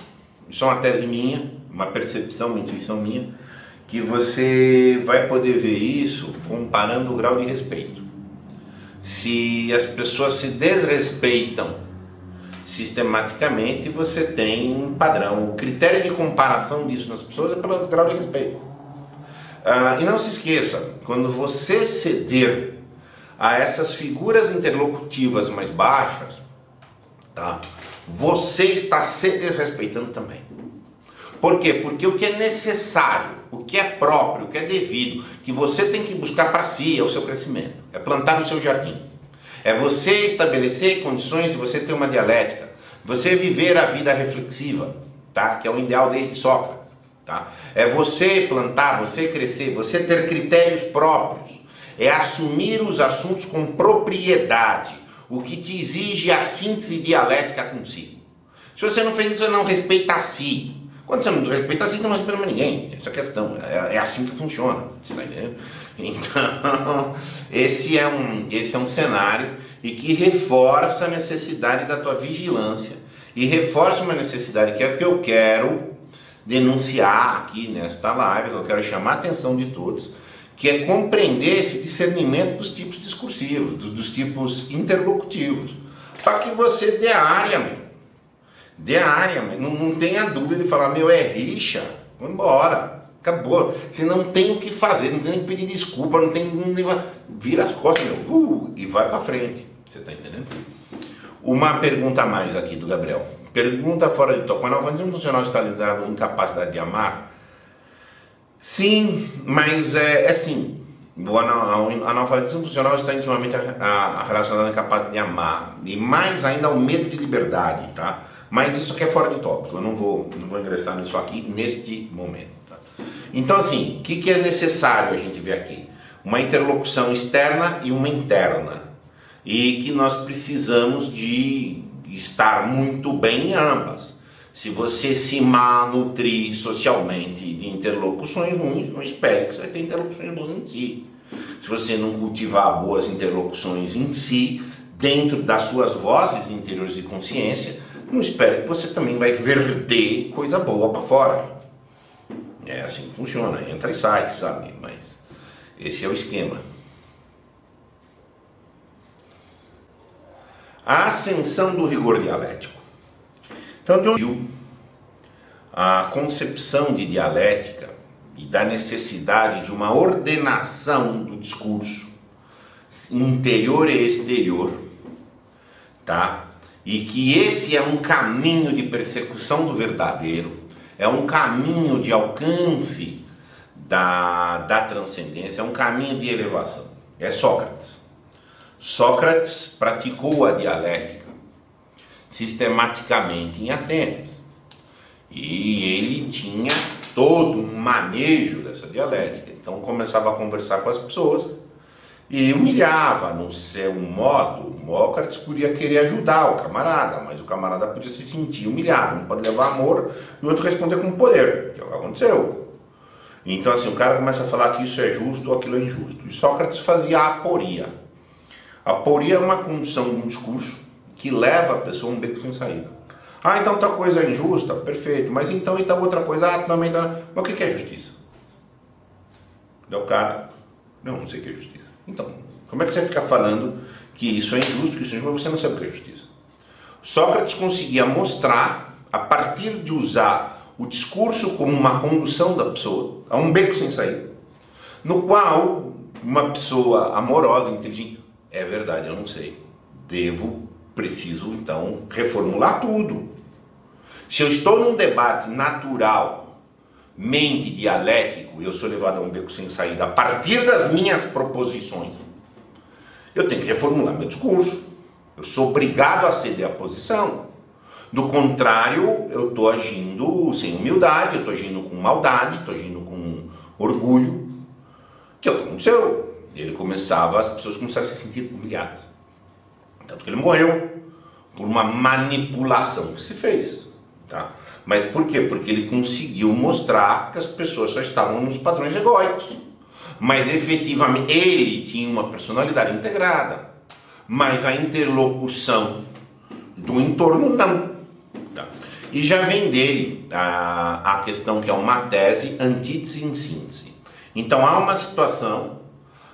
isso é uma tese minha, uma percepção, uma intuição minha, que você vai poder ver isso comparando o grau de respeito. Se as pessoas se desrespeitam sistematicamente, você tem um padrão. O critério de comparação disso nas pessoas é pelo grau de respeito. E não se esqueça, quando você ceder a essas figuras interlocutivas mais baixas, tá? Você está se desrespeitando também. Por quê? Porque o que é necessário, o que é próprio, o que é devido, que você tem que buscar para si é o seu crescimento, é plantar no seu jardim. É você estabelecer condições de você ter uma dialética, você viver a vida reflexiva, tá? Que é o ideal desde Sócrates, tá? É você plantar, você crescer, você ter critérios próprios, é assumir os assuntos com propriedade, o que te exige a síntese dialética consigo. Se você não fez isso, você não respeita a si. Quando você não respeita a si, você não respeita mais ninguém. Essa é a questão, é assim que funciona, você está entendendo? Então, esse é um cenário e que reforça a necessidade da tua vigilância e reforça uma necessidade que é o que eu quero denunciar aqui nesta live, que eu quero chamar a atenção de todos, que é compreender esse discernimento dos tipos discursivos, dos tipos interlocutivos, para que você dê área, meu. Dê área, não tenha dúvida de falar, meu, é rixa, vamos embora, acabou. Você não tem o que fazer, não tem nem que pedir desculpa, não tem, vira as costas, meu, e vai pra frente, você tá entendendo? Uma pergunta a mais aqui do Gabriel. Pergunta fora de toque, o analfabetismo funcional está ligado à incapacidade de amar? Sim, mas é sim. O analfabetismo funcional está intimamente relacionado à incapacidade de amar, e mais ainda ao medo de liberdade, tá? Mas isso aqui é fora de tópico, eu não vou ingressar nisso aqui neste momento. Tá? Então assim, o que é necessário a gente ver aqui? Uma interlocução externa e uma interna. E que nós precisamos de estar muito bem em ambas. Se você se nutrir socialmente de interlocuções ruins, não espere que você vai ter interlocuções boas em si. Se você não cultivar boas interlocuções em si, dentro das suas vozes interiores de consciência, não espere que você também vai verter coisa boa para fora. É assim que funciona, entra e sai, sabe? Mas esse é o esquema. A ascensão do rigor dialético. Então, de onde a concepção de dialética e da necessidade de uma ordenação do discurso interior e exterior, tá? E que esse é um caminho de persecução do verdadeiro, é um caminho de alcance da transcendência, é um caminho de elevação. É Sócrates. Sócrates praticou a dialética sistematicamente em Atenas. E ele tinha todo um manejo dessa dialética. Então começava a conversar com as pessoas e humilhava no seu modo. Sócrates podia querer ajudar o camarada, mas o camarada podia se sentir humilhado. Um pode levar amor e o outro responder com poder, que é o que aconteceu. Então assim, o cara começa a falar que isso é justo ou aquilo é injusto. E Sócrates fazia a aporia. A aporia é uma condução de um discurso que leva a pessoa a um beco sem saída. Ah, então tal coisa é injusta? Perfeito. Mas então outra coisa? Também tá... Mas o que é justiça? Daí o cara... Não sei o que é justiça. Então, como é que você fica falando que isso é injusto, que isso é injusto, mas você não sabe o que é justiça? Sócrates conseguia mostrar, a partir de usar o discurso como uma condução da pessoa a um beco sem saída, no qual uma pessoa amorosa, inteligente, é verdade, eu não sei, preciso então reformular tudo. Se eu estou num debate natural, mente dialético, eu sou levado a um beco sem saída a partir das minhas proposições, eu tenho que reformular meu discurso. Eu sou obrigado a ceder a posição. Do contrário, eu estou agindo sem humildade, eu estou agindo com maldade, estou agindo com orgulho, que é o que aconteceu. As pessoas começaram a se sentir humilhadas. Tanto que ele morreu por uma manipulação que se fez. Tá? Mas por quê? Porque ele conseguiu mostrar que as pessoas só estavam nos padrões egóicos. Mas efetivamente ele tinha uma personalidade integrada. Mas a interlocução do entorno não. Tá? E já vem dele a questão que é uma tese, antítese em síntese. Então há uma situação,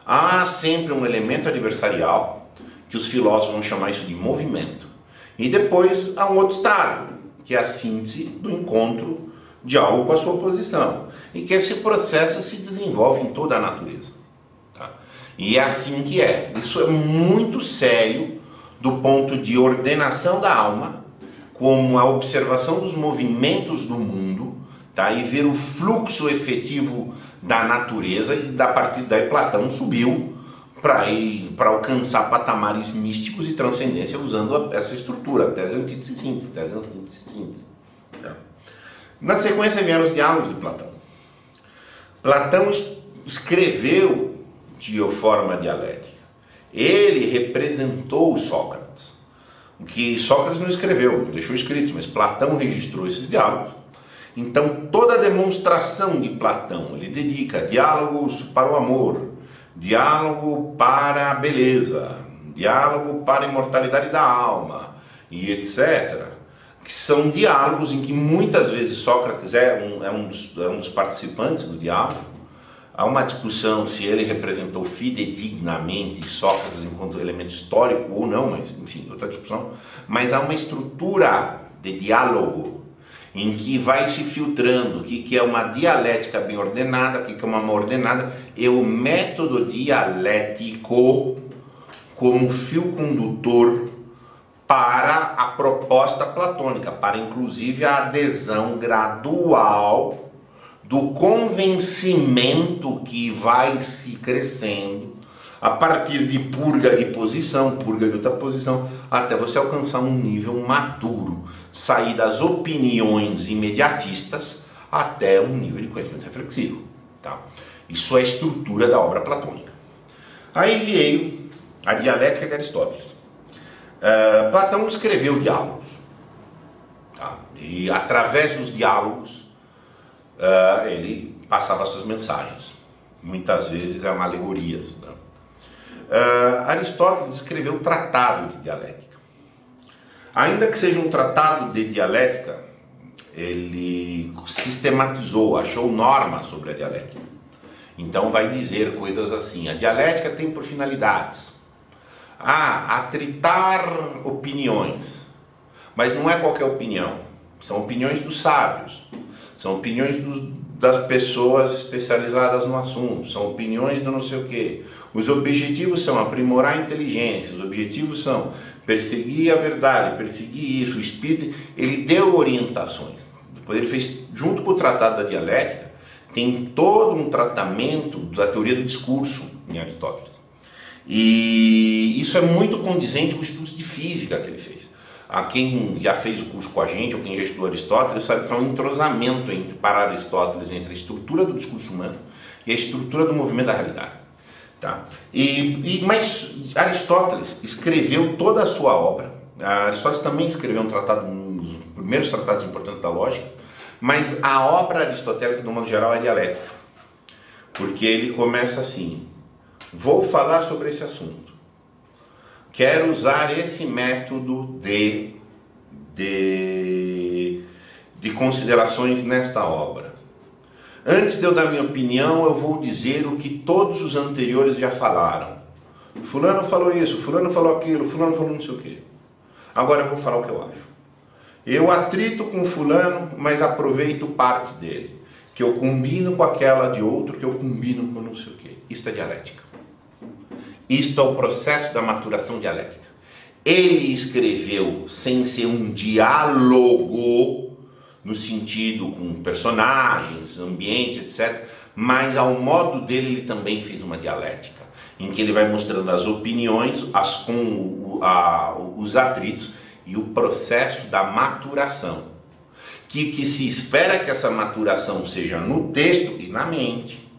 há sempre um elemento adversarial, que os filósofos vão chamar isso de movimento. E depois há um outro estado, que é a síntese do encontro de algo com a sua oposição. E que esse processo se desenvolve em toda a natureza. Tá? E é assim que é. Isso é muito sério do ponto de ordenação da alma, como a observação dos movimentos do mundo, tá? E ver o fluxo efetivo da natureza, e a partir daí Platão subiu para alcançar patamares místicos e transcendência usando essa estrutura, tese, antítese, síntese, tese, antítese, síntese. Tá? Na sequência vieram os diálogos de Platão. Platão escreveu de forma dialética. Ele representou Sócrates. O que Sócrates não escreveu, não deixou escrito, mas Platão registrou esses diálogos. Então toda a demonstração de Platão, ele dedica diálogos para o amor, diálogo para a beleza, diálogo para a imortalidade da alma, e etc. Que são diálogos em que muitas vezes Sócrates é um dos participantes do diálogo. Há uma discussão se ele representou fidedignamente Sócrates enquanto elemento histórico ou não, mas enfim, outra discussão. Mas há uma estrutura de diálogo em que vai se filtrando o que é uma dialética bem ordenada, o que é uma mal ordenada, e o método dialético como fio condutor para a proposta platônica, para inclusive a adesão gradual do convencimento que vai se crescendo a partir de purga de posição, purga de outra posição, até você alcançar um nível maduro, sair das opiniões imediatistas até um nível de conhecimento reflexivo. Tá? Isso é a estrutura da obra platônica. Aí veio a dialética de Aristóteles. Platão escreveu diálogos. Tá? E através dos diálogos, ele passava suas mensagens. Muitas vezes eram alegorias. Né? Aristóteles escreveu um tratado de dialética. Ainda que seja um tratado de dialética, ele sistematizou, achou normas sobre a dialética. Então vai dizer coisas assim: a dialética tem por finalidades atritar opiniões, mas não é qualquer opinião, são opiniões dos sábios, são opiniões das pessoas especializadas no assunto, são opiniões do não sei o quê. Os objetivos são aprimorar a inteligência, os objetivos são perseguir a verdade, perseguir isso. O espírito, ele deu orientações. Depois ele fez, junto com o Tratado da Dialética, tem todo um tratamento da teoria do discurso em Aristóteles. E isso é muito condizente com o estudo de física que ele fez. A quem já fez o curso com a gente, ou quem já estudou Aristóteles, sabe que é um entrosamento para Aristóteles entre a estrutura do discurso humano e a estrutura do movimento da realidade. Tá? Mas Aristóteles escreveu toda a sua obra. Aristóteles também escreveu um dos primeiros tratados importantes da lógica, mas a obra aristotélica, do modo geral, é dialética. Porque ele começa assim: vou falar sobre esse assunto. Quero usar esse método de considerações nesta obra. Antes de eu dar minha opinião, eu vou dizer o que todos os anteriores já falaram. Fulano falou isso, fulano falou aquilo, fulano falou não sei o quê. Agora eu vou falar o que eu acho. Eu atrito com fulano, mas aproveito parte dele. Que eu combino com aquela de outro, que eu combino com não sei o quê. Isto é dialética. Isto é o processo da maturação dialética. Ele escreveu sem ser um diálogo no sentido com personagens, ambientes, etc. Mas ao modo dele ele também fez uma dialética, em que ele vai mostrando as opiniões, os atritos e o processo da maturação. Que se espera que essa maturação seja no texto e na mente.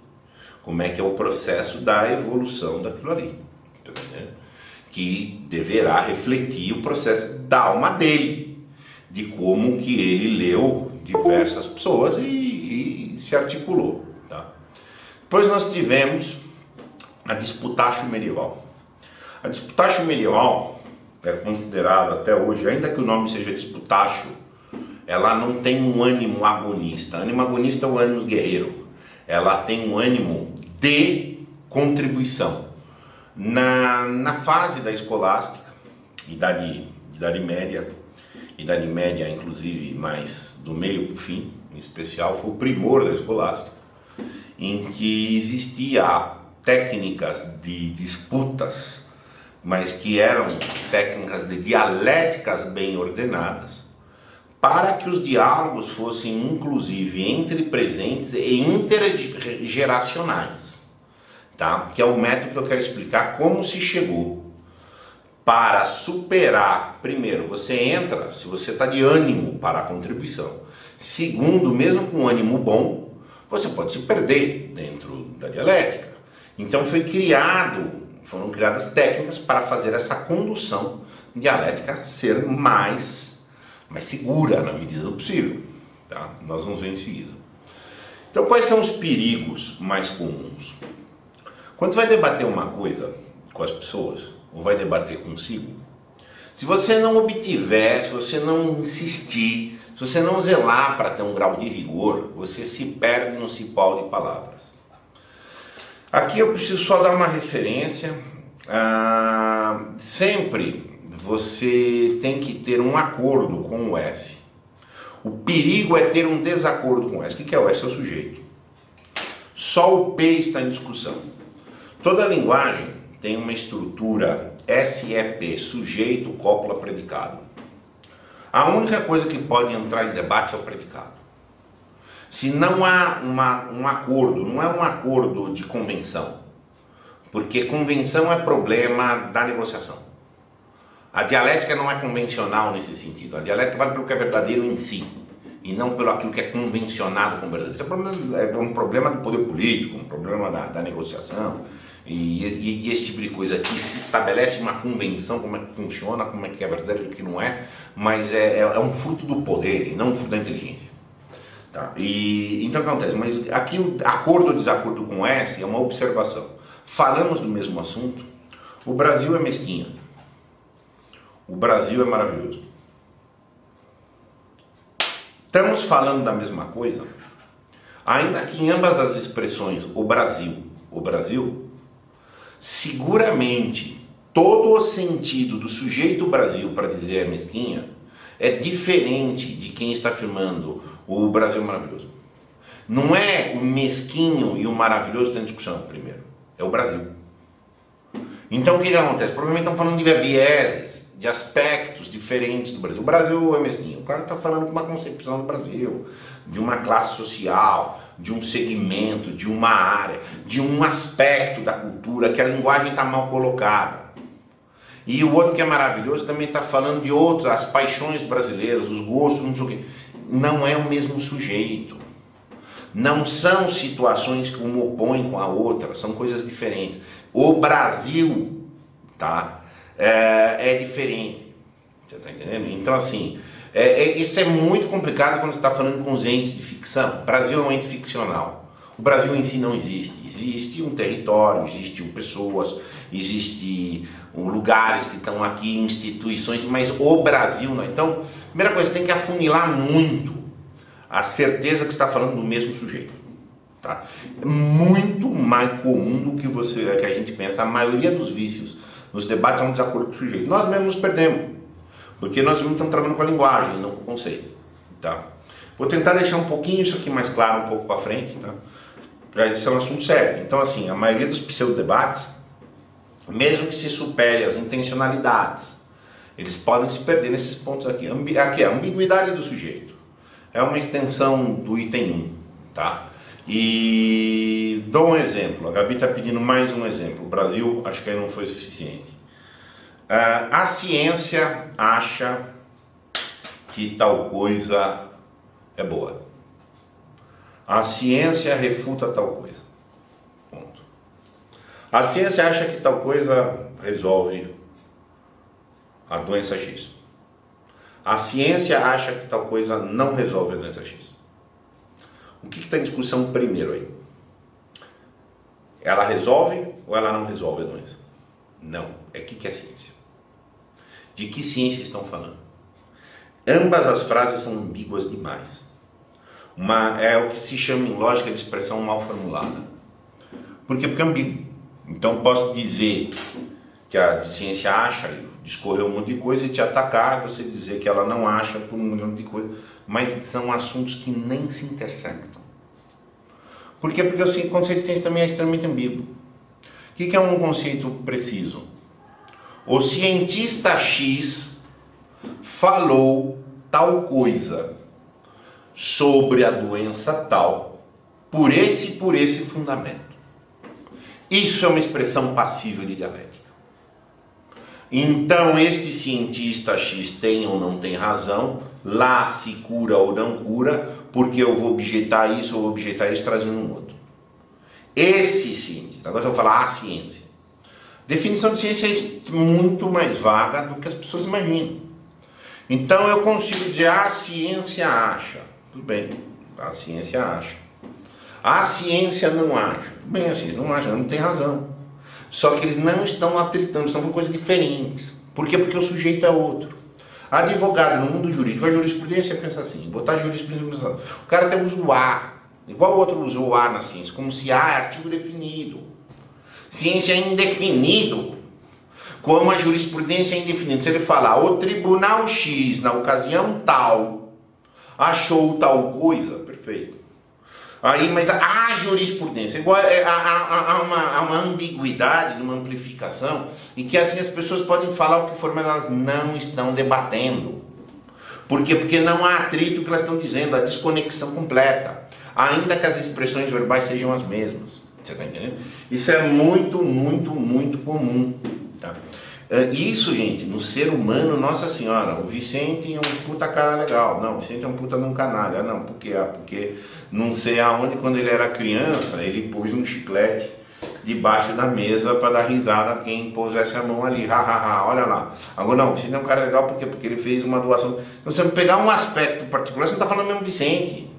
Como é que é o processo da evolução daquilo ali. Tá entendendo? Que deverá refletir o processo da alma dele, de como que ele leu diversas pessoas e se articulou. Tá? Depois nós tivemos a Disputatio medieval. A Disputatio medieval é considerada até hoje, ainda que o nome seja Disputatio, ela não tem um ânimo agonista. Ânimo agonista é o ânimo guerreiro. Ela tem um ânimo de contribuição. Na fase da escolástica, idade média inclusive mais do meio para o fim, em especial foi o primor da escolástica, em que existia técnicas de disputas, mas que eram técnicas de dialéticas bem ordenadas, para que os diálogos fossem inclusive entre presentes e intergeracionais, tá? Que é o método que eu quero explicar como se chegou para superar. Primeiro, você entra se você está de ânimo para a contribuição. Segundo, mesmo com ânimo bom, você pode se perder dentro da dialética. Então foram criadas técnicas para fazer essa condução dialética ser mais segura na medida do possível, tá? Nós vamos ver em seguida. Então, quais são os perigos mais comuns? Quando você vai debater uma coisa com as pessoas, ou vai debater consigo, se você não obtiver, se você não insistir, se você não zelar para ter um grau de rigor, você se perde no cipó de palavras. Aqui eu preciso só dar uma referência. Sempre você tem que ter um acordo com o S. O perigo é ter um desacordo com o S. O que é o S? É o sujeito. Só o P está em discussão. Toda linguagem tem uma estrutura SEP, sujeito, cópula, predicado. A única coisa que pode entrar em debate é o predicado. Se não há um acordo, não é um acordo de convenção, porque convenção é problema da negociação. A dialética não é convencional nesse sentido. A dialética vale pelo que é verdadeiro em si, e não pelo aquilo que é convencionado como verdadeiro. Isso é um problema do poder político, um problema da negociação, e esse tipo de coisa aqui se estabelece uma convenção, como é que funciona, como é que é verdadeiro e o que não é, mas é um fruto do poder e não um fruto da inteligência. Tá? Então o que acontece? Mas aqui o acordo ou desacordo com S é uma observação. Falamos do mesmo assunto. O Brasil é mesquinho. O Brasil é maravilhoso. Estamos falando da mesma coisa, ainda que em ambas as expressões o Brasil, seguramente todo o sentido do sujeito Brasil para dizer mesquinha é diferente de quem está afirmando o Brasil maravilhoso. Não é o mesquinho e o maravilhoso que estão em discussão primeiro, é o Brasil. Então o que acontece? Provavelmente estão falando de vieses, de aspectos diferentes do Brasil. O Brasil é mesquinho. O cara está falando de uma concepção do Brasil, de uma classe social, de um segmento, de uma área, de um aspecto da cultura, que a linguagem está mal colocada. E o outro que é maravilhoso também está falando de outros, as paixões brasileiras, os gostos, não sei o quê. Não é o mesmo sujeito. Não são situações que uma opõe com a outra, são coisas diferentes. O Brasil, tá? É diferente, você está entendendo? Então assim, isso é muito complicado quando você está falando com os entes de ficção. O Brasil é um ente ficcional. O Brasil em si não existe. Existe um território, existem pessoas, existem lugares que estão aqui, instituições, mas o Brasil não. Então, primeira coisa, você tem que afunilar muito a certeza que está falando do mesmo sujeito. Tá? É muito mais comum do que a gente pensa. A maioria dos vícios nos debates é um desacordo com o sujeito. Nós mesmos nos perdemos, porque nós mesmos estamos trabalhando com a linguagem, não com o conceito. Tá? Vou tentar deixar um pouquinho isso aqui mais claro, um pouco para frente, tá? Isso é um assunto sério. Então, assim, a maioria dos pseudo-debates, mesmo que se supere as intencionalidades, eles podem se perder nesses pontos aqui. Aqui é a ambiguidade do sujeito. é uma extensão do item 1, tá? E dou um exemplo, a Gabi está pedindo mais um exemplo, o Brasil acho que aí não foi suficiente. A ciência acha que tal coisa é boa. A ciência refuta tal coisa. Ponto. A ciência acha que tal coisa resolve a doença X. A ciência acha que tal coisa não resolve a doença X. O que está em discussão primeiro aí? Ela resolve ou ela não resolve a doença? Não. O que é ciência? De que ciência estão falando? Ambas as frases são ambíguas demais. É o que se chama em lógica de expressão mal formulada. Por quê? Porque é ambíguo. Então posso dizer que a ciência acha, discorrer um monte de coisa e te atacar, você dizer que ela não acha por um monte de coisa. Mas são assuntos que nem se intersectam. Por quê? Porque o conceito de ciência também é extremamente ambíguo. O que é um conceito preciso? O cientista X falou tal coisa sobre a doença tal, por esse fundamento. Isso é uma expressão passível de dialética. Então, este cientista X tem ou não tem razão, lá se cura ou não cura, porque eu vou objetar isso ou objetar isso trazendo um outro. Esse cientista, agora eu vou falar a ciência. Definição de ciência é muito mais vaga do que as pessoas imaginam. Então eu consigo dizer, a ciência acha. Tudo bem, a ciência acha. A ciência não acha. Tudo bem, a ciência não acha, não tem razão. Só que eles não estão atritando, estão com coisas diferentes. Por quê? Porque o sujeito é outro. Advogado no mundo jurídico, a jurisprudência pensa assim, botar jurisprudência, o cara tem uso A, igual o outro usou o A na ciência, como se A é artigo definido. Ciência é indefinido, como a jurisprudência é indefinida. Se ele falar, o tribunal X, na ocasião tal, achou tal coisa, perfeito. Aí, mas a jurisprudência, igual há uma ambiguidade, uma amplificação, em que assim as pessoas podem falar o que for, mas elas não estão debatendo. Por quê? Porque não há atrito que elas estão dizendo, a desconexão completa, ainda que as expressões verbais sejam as mesmas. Você está entendendo? Isso é muito, muito, muito comum. Tá? Isso, gente, no ser humano, Nossa Senhora, o Vicente é um puta cara legal. Não, o Vicente é um puta de um canalha. Não, por quê? Porque não sei aonde, quando ele era criança, ele pôs um chiclete debaixo da mesa para dar risada a quem pusesse a mão ali. Ha, ha, ha, olha lá. Agora, não, o Vicente é um cara legal porque ele fez uma doação. Então, você pegar um aspecto particular, você não está falando mesmo Vicente,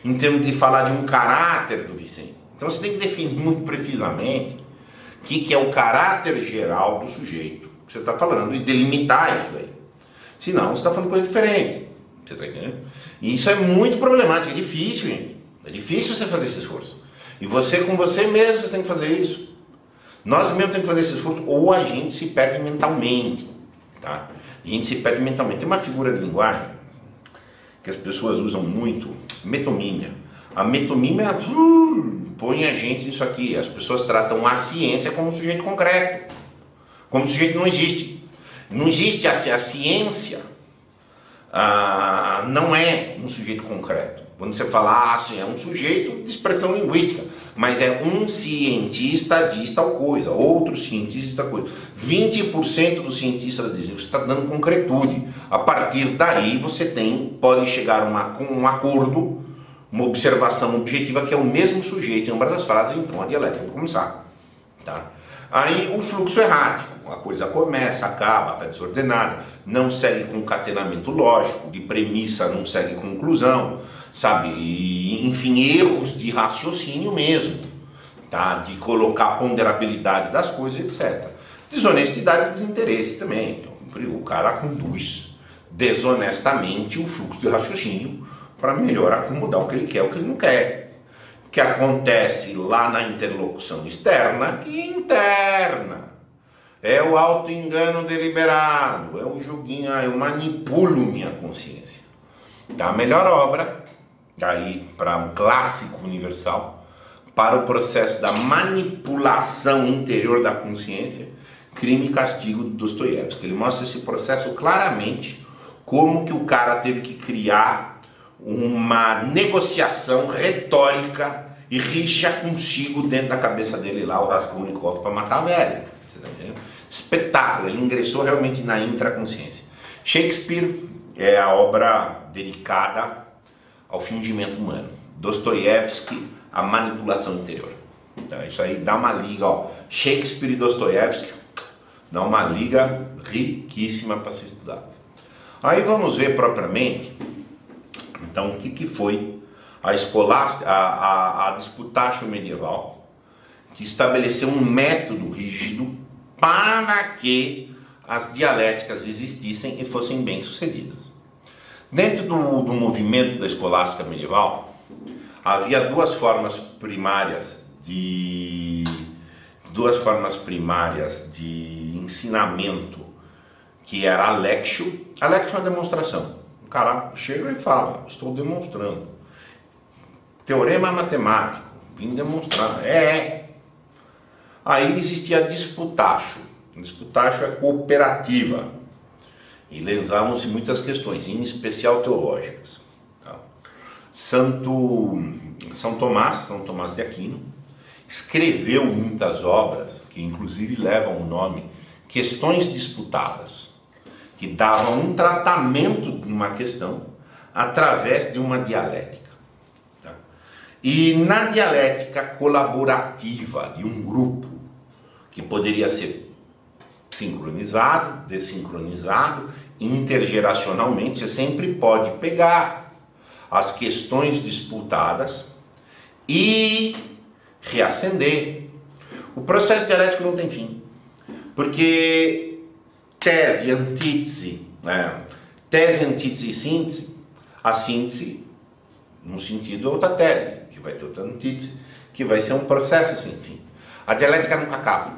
em termos de falar de um caráter do Vicente. Então você tem que definir muito precisamente o que é o caráter geral do sujeito que você está falando e delimitar isso daí. Senão você está falando coisas diferentes. Você está entendendo? E isso é muito problemático, é difícil, hein? É difícil você fazer esse esforço. E você com você mesmo você tem que fazer isso. Nós mesmos temos que fazer esse esforço ou a gente se perde mentalmente. Tá? A gente se perde mentalmente. Tem uma figura de linguagem que as pessoas usam muito, metonímia. A metonímia põe a gente nisso aqui. As pessoas tratam a ciência como um sujeito concreto, como um sujeito que não existe. Não existe a ciência, não é um sujeito concreto. Quando você fala assim, é um sujeito de expressão linguística, mas é um cientista diz tal coisa, outro cientista diz tal coisa. 20% dos cientistas dizem que você está dando concretude. A partir daí você pode chegar com um acordo, uma observação objetiva que é o mesmo sujeito em ambas as frases, então a dialética vai começar. Tá? Aí o fluxo errático, a coisa começa, acaba, está desordenada, não segue concatenamento lógico, de premissa não segue conclusão, sabe? E, enfim, erros de raciocínio mesmo, tá? De colocar a ponderabilidade das coisas, etc. Desonestidade e desinteresse também. Então, o cara conduz desonestamente o fluxo de raciocínio para melhor acomodar o que ele quer, o que ele não quer. O que acontece lá na interlocução externa e interna. É o auto-engano deliberado, é o joguinho, eu manipulo minha consciência. A melhor obra, daí para um clássico universal, para o processo da manipulação interior da consciência, Crime e Castigo de Dostoiévski. Ele mostra esse processo claramente, como que o cara teve que criar uma negociação retórica e rixa consigo dentro da cabeça dele lá, o Raskolnikov, para matar a velha. Você tá entendendo? Espetáculo, ele ingressou realmente na intraconsciência. Shakespeare é a obra dedicada ao fingimento humano. Dostoiévski, a manipulação interior. Então, isso aí dá uma liga, ó. Shakespeare e Dostoiévski dá uma liga riquíssima para se estudar. Aí vamos ver propriamente, então, o que foi a escolástica, a disputatio medieval, que estabeleceu um método rígido para que as dialéticas existissem e fossem bem sucedidas. Dentro do movimento da escolástica medieval, havia duas formas primárias de ensinamento, que era a lectio. A lectio é uma demonstração. O cara chega e fala, estou demonstrando. Teorema matemático, vim demonstrar. Aí existia a disputatio. Disputatio é cooperativa. E lesavam-se muitas questões, em especial teológicas. Tá? São Tomás de Aquino, escreveu muitas obras, que inclusive levam o nome Questões Disputadas, que davam um tratamento de uma questão através de uma dialética. Tá? E na dialética colaborativa de um grupo, que poderia ser sincronizado, desincronizado, intergeracionalmente, você sempre pode pegar as questões disputadas e reacender. O processo dialético não tem fim, porque tese, antítese, tese, antítese e síntese, a síntese, num sentido, é outra tese, que vai ter outra antítese, que vai ser um processo sem fim. A dialética nunca acaba.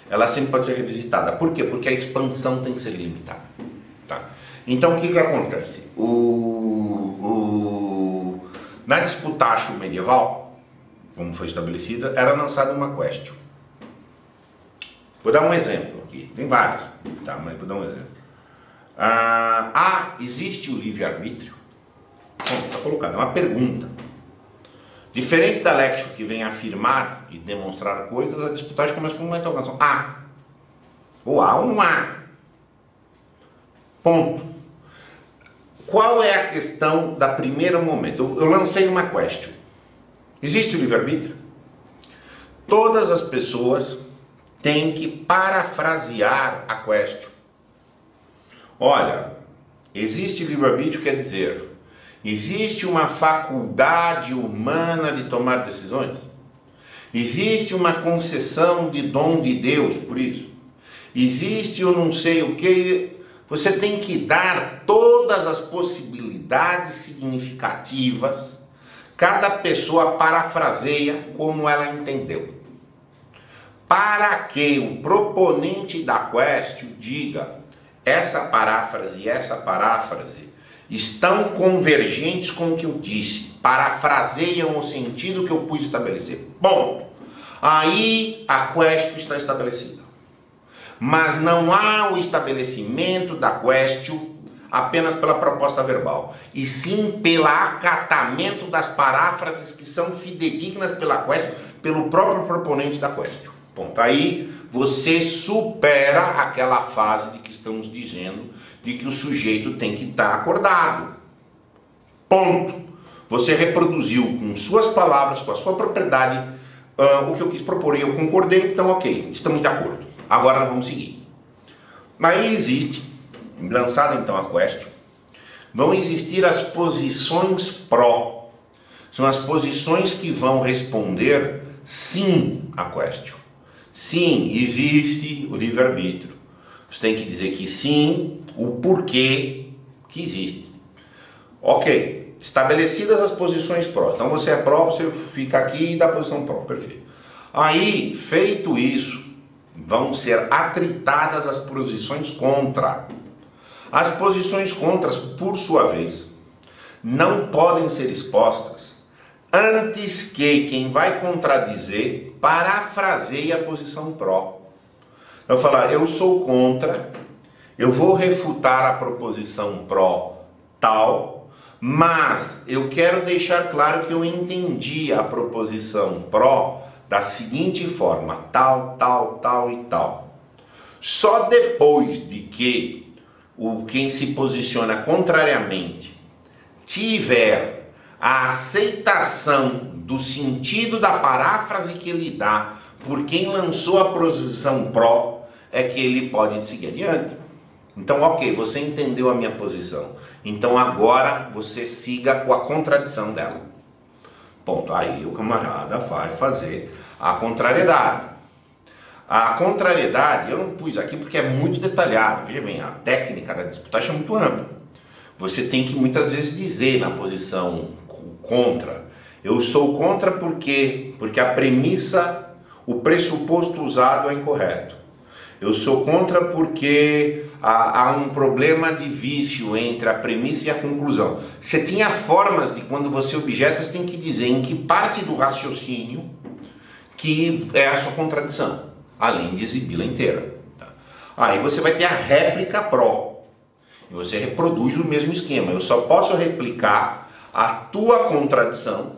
Ela sempre pode ser revisitada. Por quê? Porque a expansão tem que ser ilimitada. Tá? Então, o que acontece? Na disputatio medieval, como foi estabelecida, era lançada uma question. Vou dar um exemplo aqui. Tem vários, tá? Mas vou dar um exemplo. Existe o livre-arbítrio? Bom, está colocado. É uma pergunta. Diferente da lectio, que vem afirmar e demonstrar coisas, a disputatio começa com uma interrogação. Ou há ou não há. Ponto. Qual é a questão da primeiro momento? Eu lancei uma question. Existe o livre-arbítrio? Todas as pessoas têm que parafrasear a question. Olha, existe livre-arbítrio, quer dizer... Existe uma faculdade humana de tomar decisões? Existe uma concessão de dom de Deus por isso? Existe eu não sei o que? Você tem que dar todas as possibilidades significativas. Cada pessoa parafraseia como ela entendeu. Para que o proponente da question diga essa paráfrase e essa paráfrase estão convergentes com o que eu disse, parafraseiam o sentido que eu pus estabelecer. Bom, aí a question está estabelecida. Mas não há o estabelecimento da question apenas pela proposta verbal, e sim pelo acatamento das paráfrases que são fidedignas pela question, pelo próprio proponente da question. Ponto. Aí você supera aquela fase de que estamos dizendo de que o sujeito tem que estar acordado. Ponto. Você reproduziu com suas palavras, com a sua propriedade, o que eu quis propor e eu concordei, então ok, estamos de acordo. Agora vamos seguir. Aí existe, lançada então a question, vão existir as posições pró. São as posições que vão responder sim à question. Sim, existe o livre-arbítrio. Você tem que dizer que sim, o porquê que existe. Ok, estabelecidas as posições pró. Então você é pró, você fica aqui e dá a posição pró, perfeito. Aí, feito isso, vão ser atritadas as posições contra. As posições contras, por sua vez, não podem ser expostas antes que quem vai contradizer parafraseie a posição pró. Eu vou falar, eu sou contra, eu vou refutar a proposição pró tal, Mas eu quero deixar claro que eu entendi a proposição pró da seguinte forma, tal, tal, tal e tal. Só depois de que quem se posiciona contrariamente tiver a aceitação do sentido da paráfrase que ele dá por quem lançou a posição pró, é que ele pode seguir adiante. Então, ok, você entendeu a minha posição. Então agora você siga com a contradição dela. Ponto. Aí o camarada vai fazer a contrariedade. A contrariedade, eu não pus aqui porque é muito detalhado. Veja bem, a técnica da disputagem é muito ampla. Você tem que muitas vezes dizer na posição contra. Eu sou contra porque a premissa, o pressuposto usado é incorreto. Eu sou contra porque há um problema de vício entre a premissa e a conclusão. Você tinha formas de, quando você objeta, você tem que dizer em que parte do raciocínio que é a sua contradição, além de exibi-la inteira. Tá? Aí você vai ter a réplica pró. E você reproduz o mesmo esquema. Eu só posso replicar a tua contradição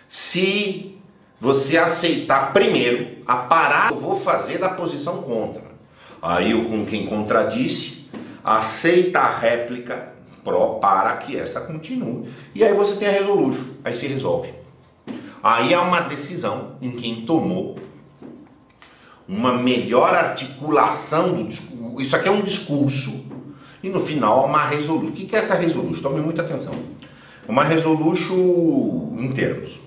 se você aceitar primeiro a parada que eu vou fazer da posição contra. Aí com quem contradisse, aceita a réplica pró para que essa continue. E aí você tem a resolution, aí se resolve. Aí há uma decisão em quem tomou uma melhor articulação do discurso. Isso aqui é um discurso. E no final há uma resolution. O que é essa resolution? Tome muita atenção. Uma resolution em termos.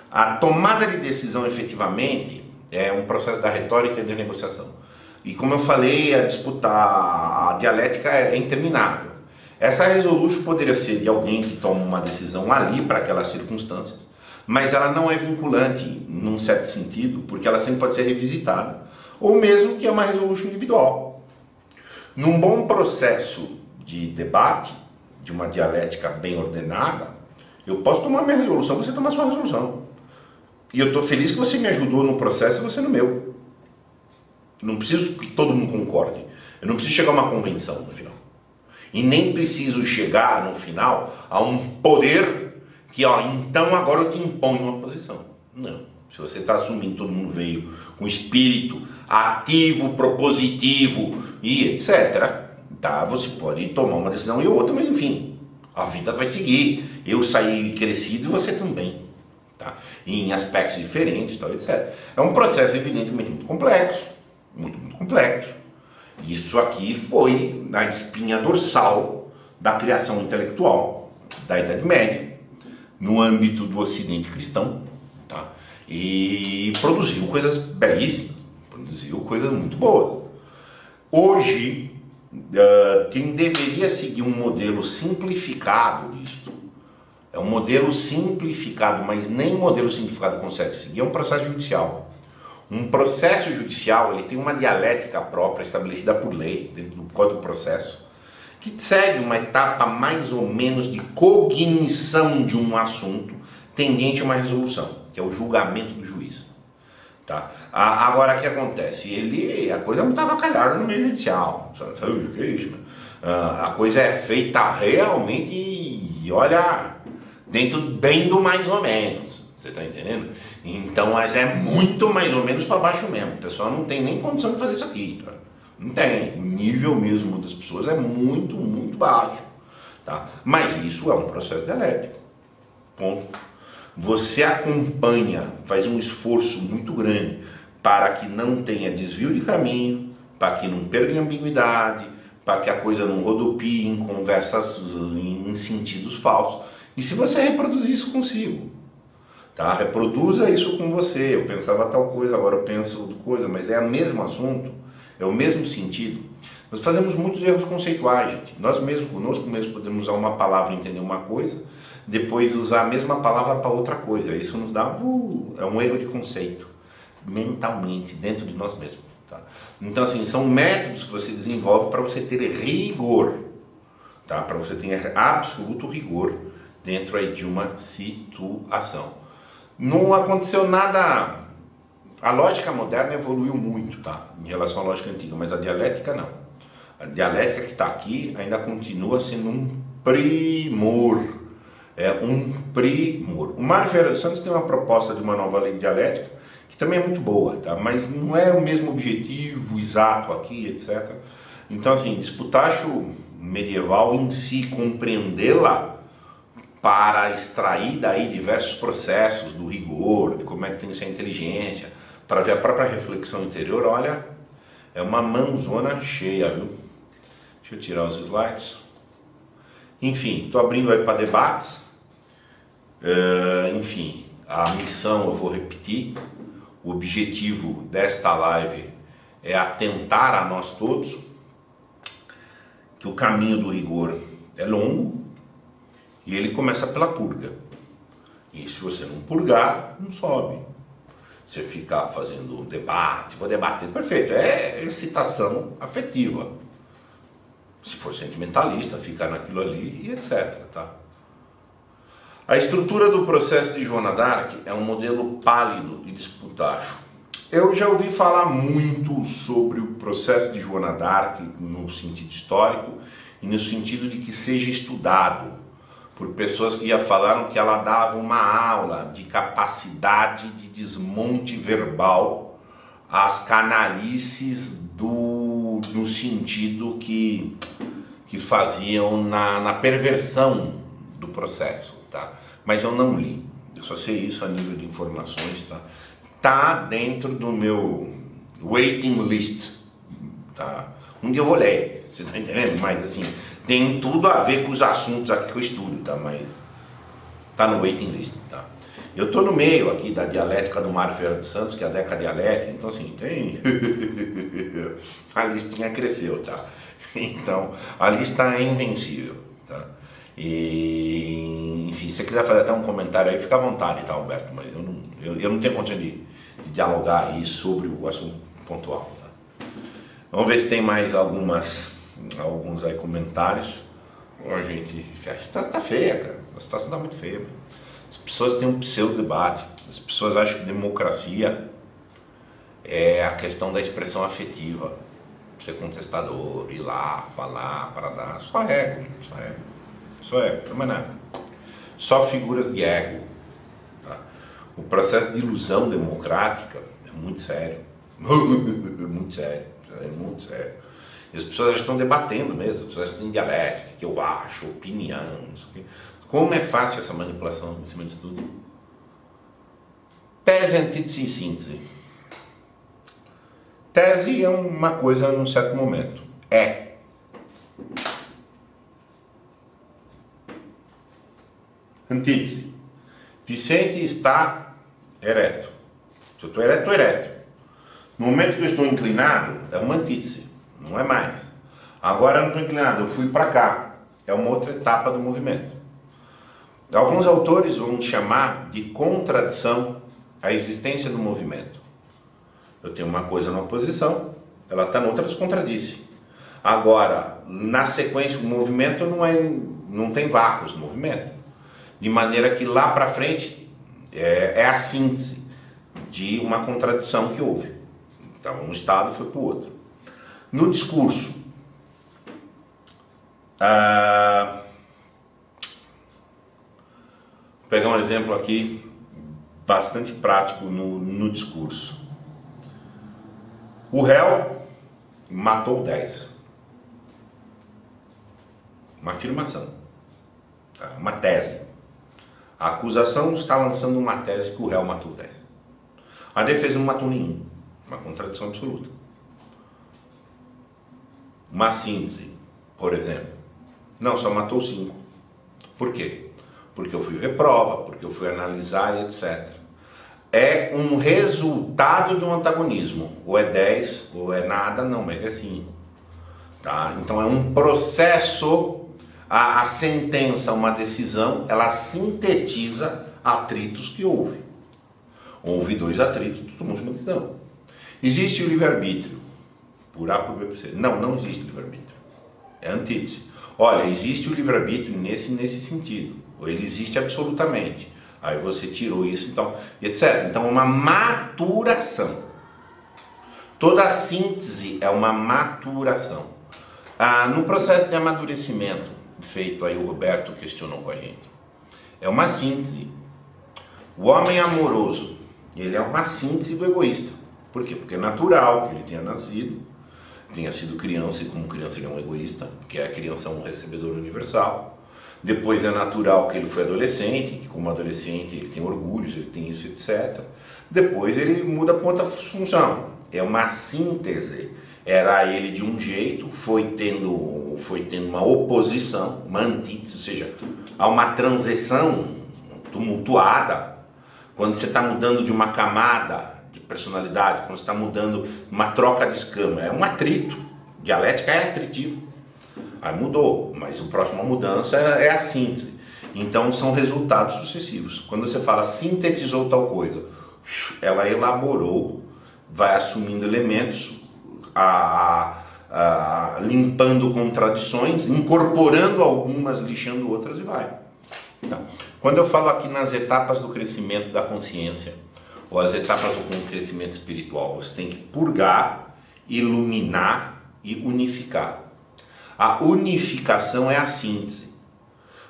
A tomada de decisão efetivamente é um processo da retórica e da negociação. E como eu falei, a dialética é interminável. Essa resolution poderia ser de alguém que toma uma decisão ali para aquelas circunstâncias, mas ela não é vinculante num certo sentido, porque ela sempre pode ser revisitada, ou mesmo que é uma resolution individual. Num bom processo de debate, de uma dialética bem ordenada, eu posso tomar minha resolução, você tomar sua resolução. E eu estou feliz que você me ajudou no processo e você no meu. Não preciso que todo mundo concorde. Eu não preciso chegar a uma convenção no final. E nem preciso chegar no final a um poder que, então agora eu te imponho uma posição. Não. Se você está assumindo, todo mundo veio com espírito ativo, propositivo e etc., tá? Você pode tomar uma decisão e outra, mas enfim, a vida vai seguir. Eu saí crescido e você também. Tá? Em aspectos diferentes, tal, etc. É um processo evidentemente muito complexo. Muito complexo. Isso aqui foi a espinha dorsal da criação intelectual da Idade Média, no âmbito do Ocidente cristão, tá? E produziu coisas belíssimas, produziu coisas muito boas. Hoje, quem deveria seguir um modelo simplificado disso, é um modelo simplificado, mas nem um modelo simplificado consegue seguir, é um processo judicial. Um processo judicial, ele tem uma dialética própria estabelecida por lei, dentro do Código do Processo, que segue uma etapa mais ou menos de cognição de um assunto tendente a uma resolução, que é o julgamento do juiz. Tá? Agora, o que acontece? A coisa não estava calhada no meio judicial. Sabe o que é isso? A coisa é feita realmente, e olha, dentro bem do mais ou menos. Você está entendendo? Então, mas é muito mais ou menos para baixo mesmo. O pessoal não tem nem condição de fazer isso aqui. Tá? Não tem. O nível mesmo das pessoas é muito, muito baixo. Tá? Mas isso é um processo dialético. Ponto. Você acompanha, faz um esforço muito grande para que não tenha desvio de caminho, para que não perca ambiguidade, para que a coisa não rodopie em conversas, em sentidos falsos. E se você reproduzir isso consigo, tá? Reproduza isso com você. Eu pensava tal coisa, agora eu penso outra coisa, mas é o mesmo assunto, é o mesmo sentido. Nós fazemos muitos erros conceituais, gente. Nós mesmos, conosco mesmo, podemos usar uma palavra e entender uma coisa, depois usar a mesma palavra para outra coisa. Isso nos dá é um erro de conceito, mentalmente, dentro de nós mesmos. Tá? Então, assim, são métodos que você desenvolve para você ter rigor, tá? Para você ter absoluto rigor dentro aí de uma situação. Não aconteceu nada. A lógica moderna evoluiu muito, tá? Em relação à lógica antiga, mas a dialética não. A dialética que está aqui ainda continua sendo um primor. É um primor. O Mário Ferreira dos Santos tem uma proposta de uma nova lei dialética que também é muito boa, tá? Mas não é o mesmo objetivo exato aqui, etc. Então, assim, Disputacho medieval em si, compreendê-la para extrair daí diversos processos do rigor, de como é que tem que ser a inteligência, para ver a própria reflexão interior, olha, é uma mãozona cheia, viu? Deixa eu tirar os slides. Enfim, estou abrindo aí para debates. Enfim, a missão eu vou repetir. O objetivo desta live é atentar a nós todos que o caminho do rigor é longo e ele começa pela purga. E se você não purgar, não sobe. Você ficar fazendo debate, vou debater, perfeito, é excitação afetiva. Se for sentimentalista, ficar naquilo ali e etc. Tá? A estrutura do processo de Joana d'Arc é um modelo pálido de Disputacho. Eu já ouvi falar muito sobre o processo de Joana d'Arc no sentido histórico e no sentido de que seja estudado por pessoas que já falaram que ela dava uma aula de capacidade de desmonte verbal às canalices no sentido que faziam na perversão do processo, tá? Mas eu não li, eu só sei isso a nível de informações, tá? Tá dentro do meu waiting list, tá? Um dia eu vou ler, você tá entendendo? Mas assim, tem tudo a ver com os assuntos aqui que eu estudo, tá? Mas tá no waiting list, tá? Eu tô no meio aqui da dialética do Mário Ferreira dos Santos, que é a Deca Dialética, então assim, tem... a listinha cresceu, tá? Então, a lista é invencível, tá? E, enfim, se você quiser fazer até um comentário aí, fica à vontade, tá, Alberto? Mas eu não tenho condição de dialogar aí sobre o assunto pontual, tá? Vamos ver se tem mais alguns aí comentários. Ou a gente fecha. Tá feia, cara. A situação tá muito feia. As pessoas têm um pseudo-debate. As pessoas acham que democracia é a questão da expressão afetiva. Ser contestador, ir lá, falar, para dar. Só ego, só ego. Só ego, não é nada. Só figuras de ego. Tá? O processo de ilusão democrática é muito sério. Muito sério. É muito sério. E as pessoas já estão debatendo mesmo, as pessoas estão em dialética, que eu acho, opinião, não sei o quê. Como é fácil essa manipulação em cima disso tudo? Tese, antítese e síntese. Tese é uma coisa num certo momento. É. Antítese. Vicente está ereto. Se eu estou ereto, estou ereto. No momento que eu estou inclinado, é uma antítese. Não é mais. Agora eu não estou inclinado, eu fui para cá. É uma outra etapa do movimento. Alguns autores vão chamar de contradição a existência do movimento. Eu tenho uma coisa numa posição, ela está noutra, descontradisse. Agora, na sequência, o movimento não tem vácuos no movimento. De maneira que lá para frente é a síntese de uma contradição que houve. Então, um estado foi para o outro. No discurso, vou pegar um exemplo aqui bastante prático no discurso. O réu matou 10. Uma afirmação, tá? Uma tese. A acusação está lançando uma tese que o réu matou 10. A defesa não matou nenhum. Uma contradição absoluta. Uma síntese, por exemplo. Não, só matou 5. Por quê? Porque eu fui ver prova, porque eu fui analisar e etc. É um resultado de um antagonismo. Ou é 10, ou é nada, não, mas é 5. Tá? Então é um processo, a sentença, uma decisão, ela sintetiza atritos que houve. Houve 2 atritos, tomou uma decisão. Existe o livre-arbítrio, por A por B por C. Não, não existe o livre-arbítrio. É antítese. Olha, existe o livre-arbítrio nesse sentido. Ou ele existe absolutamente. Aí você tirou isso, então, etc. Então, uma maturação. Toda a síntese é uma maturação. No processo de amadurecimento feito aí, o Roberto questionou com a gente. É uma síntese. O homem amoroso, ele é uma síntese do egoísta. Por quê? Porque é natural que ele tenha sido criança, e como criança ele é um egoísta, porque a criança é um recebedor universal. Depois é natural que ele foi adolescente, que como adolescente ele tem orgulhos, ele tem isso, etc. Depois ele muda para outra função. É uma síntese. Era ele de um jeito, foi tendo uma oposição, uma antítese, ou seja, há uma transição tumultuada. Quando você está mudando de uma camada de personalidade, quando você está mudando uma troca de escama, é um atrito. Dialética é atritivo. Aí mudou, mas a próxima mudança é a síntese. Então são resultados sucessivos. Quando você fala sintetizou tal coisa, ela elaborou, vai assumindo elementos, limpando contradições, incorporando algumas, lixando outras e vai. Então, quando eu falo aqui nas etapas do crescimento da consciência, ou as etapas do crescimento espiritual, você tem que purgar, iluminar e unificar. A unificação é a síntese.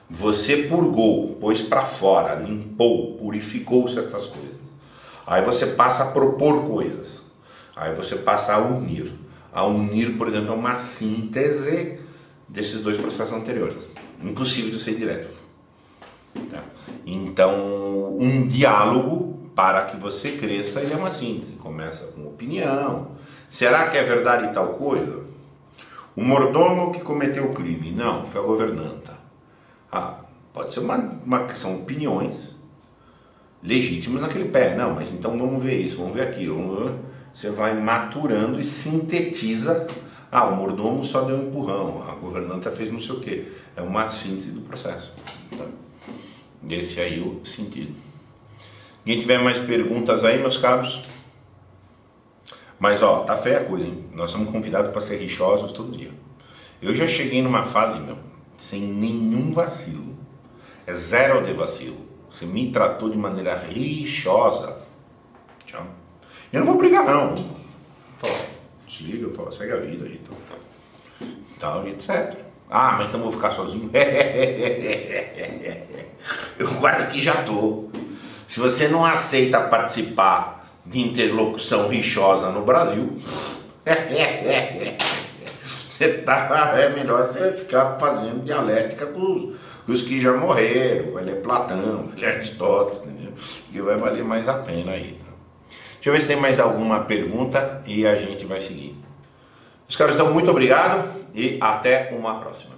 Você purgou, pôs para fora, limpou, purificou certas coisas. Aí você passa a propor coisas. Aí você passa a unir. A unir, por exemplo, é uma síntese desses dois processos anteriores, inclusive de ser direto. Tá? Então, um diálogo, para que você cresça, ele é uma síntese. Começa com opinião. Será que é verdade tal coisa? O mordomo que cometeu o crime. Não, foi a governanta. Pode ser são opiniões legítimas naquele pé. Não, mas então vamos ver isso, vamos ver aquilo. Você vai maturando e sintetiza. O mordomo só deu um empurrão, a governanta fez não sei o quê. É uma síntese do processo. Então, esse aí é o sentido. Quem tiver mais perguntas aí, meus caros? Mas tá feia a coisa, hein? Nós somos convidados para ser rixosos todo dia. Eu já cheguei numa fase, sem nenhum vacilo. É zero de vacilo. Você me tratou de maneira rixosa. Tchau. Eu não vou brigar, não. Desliga, segue a vida aí. Então, etc. Mas então vou ficar sozinho? Eu guardo que já tô. Se você não aceita participar de interlocução rixosa no Brasil, é melhor você ficar fazendo dialética com os que já morreram, vai ler Platão, vai ler Aristóteles, entendeu? Que vai valer mais a pena aí. Deixa eu ver se tem mais alguma pergunta e a gente vai seguir. Os caras, então, muito obrigado e até uma próxima.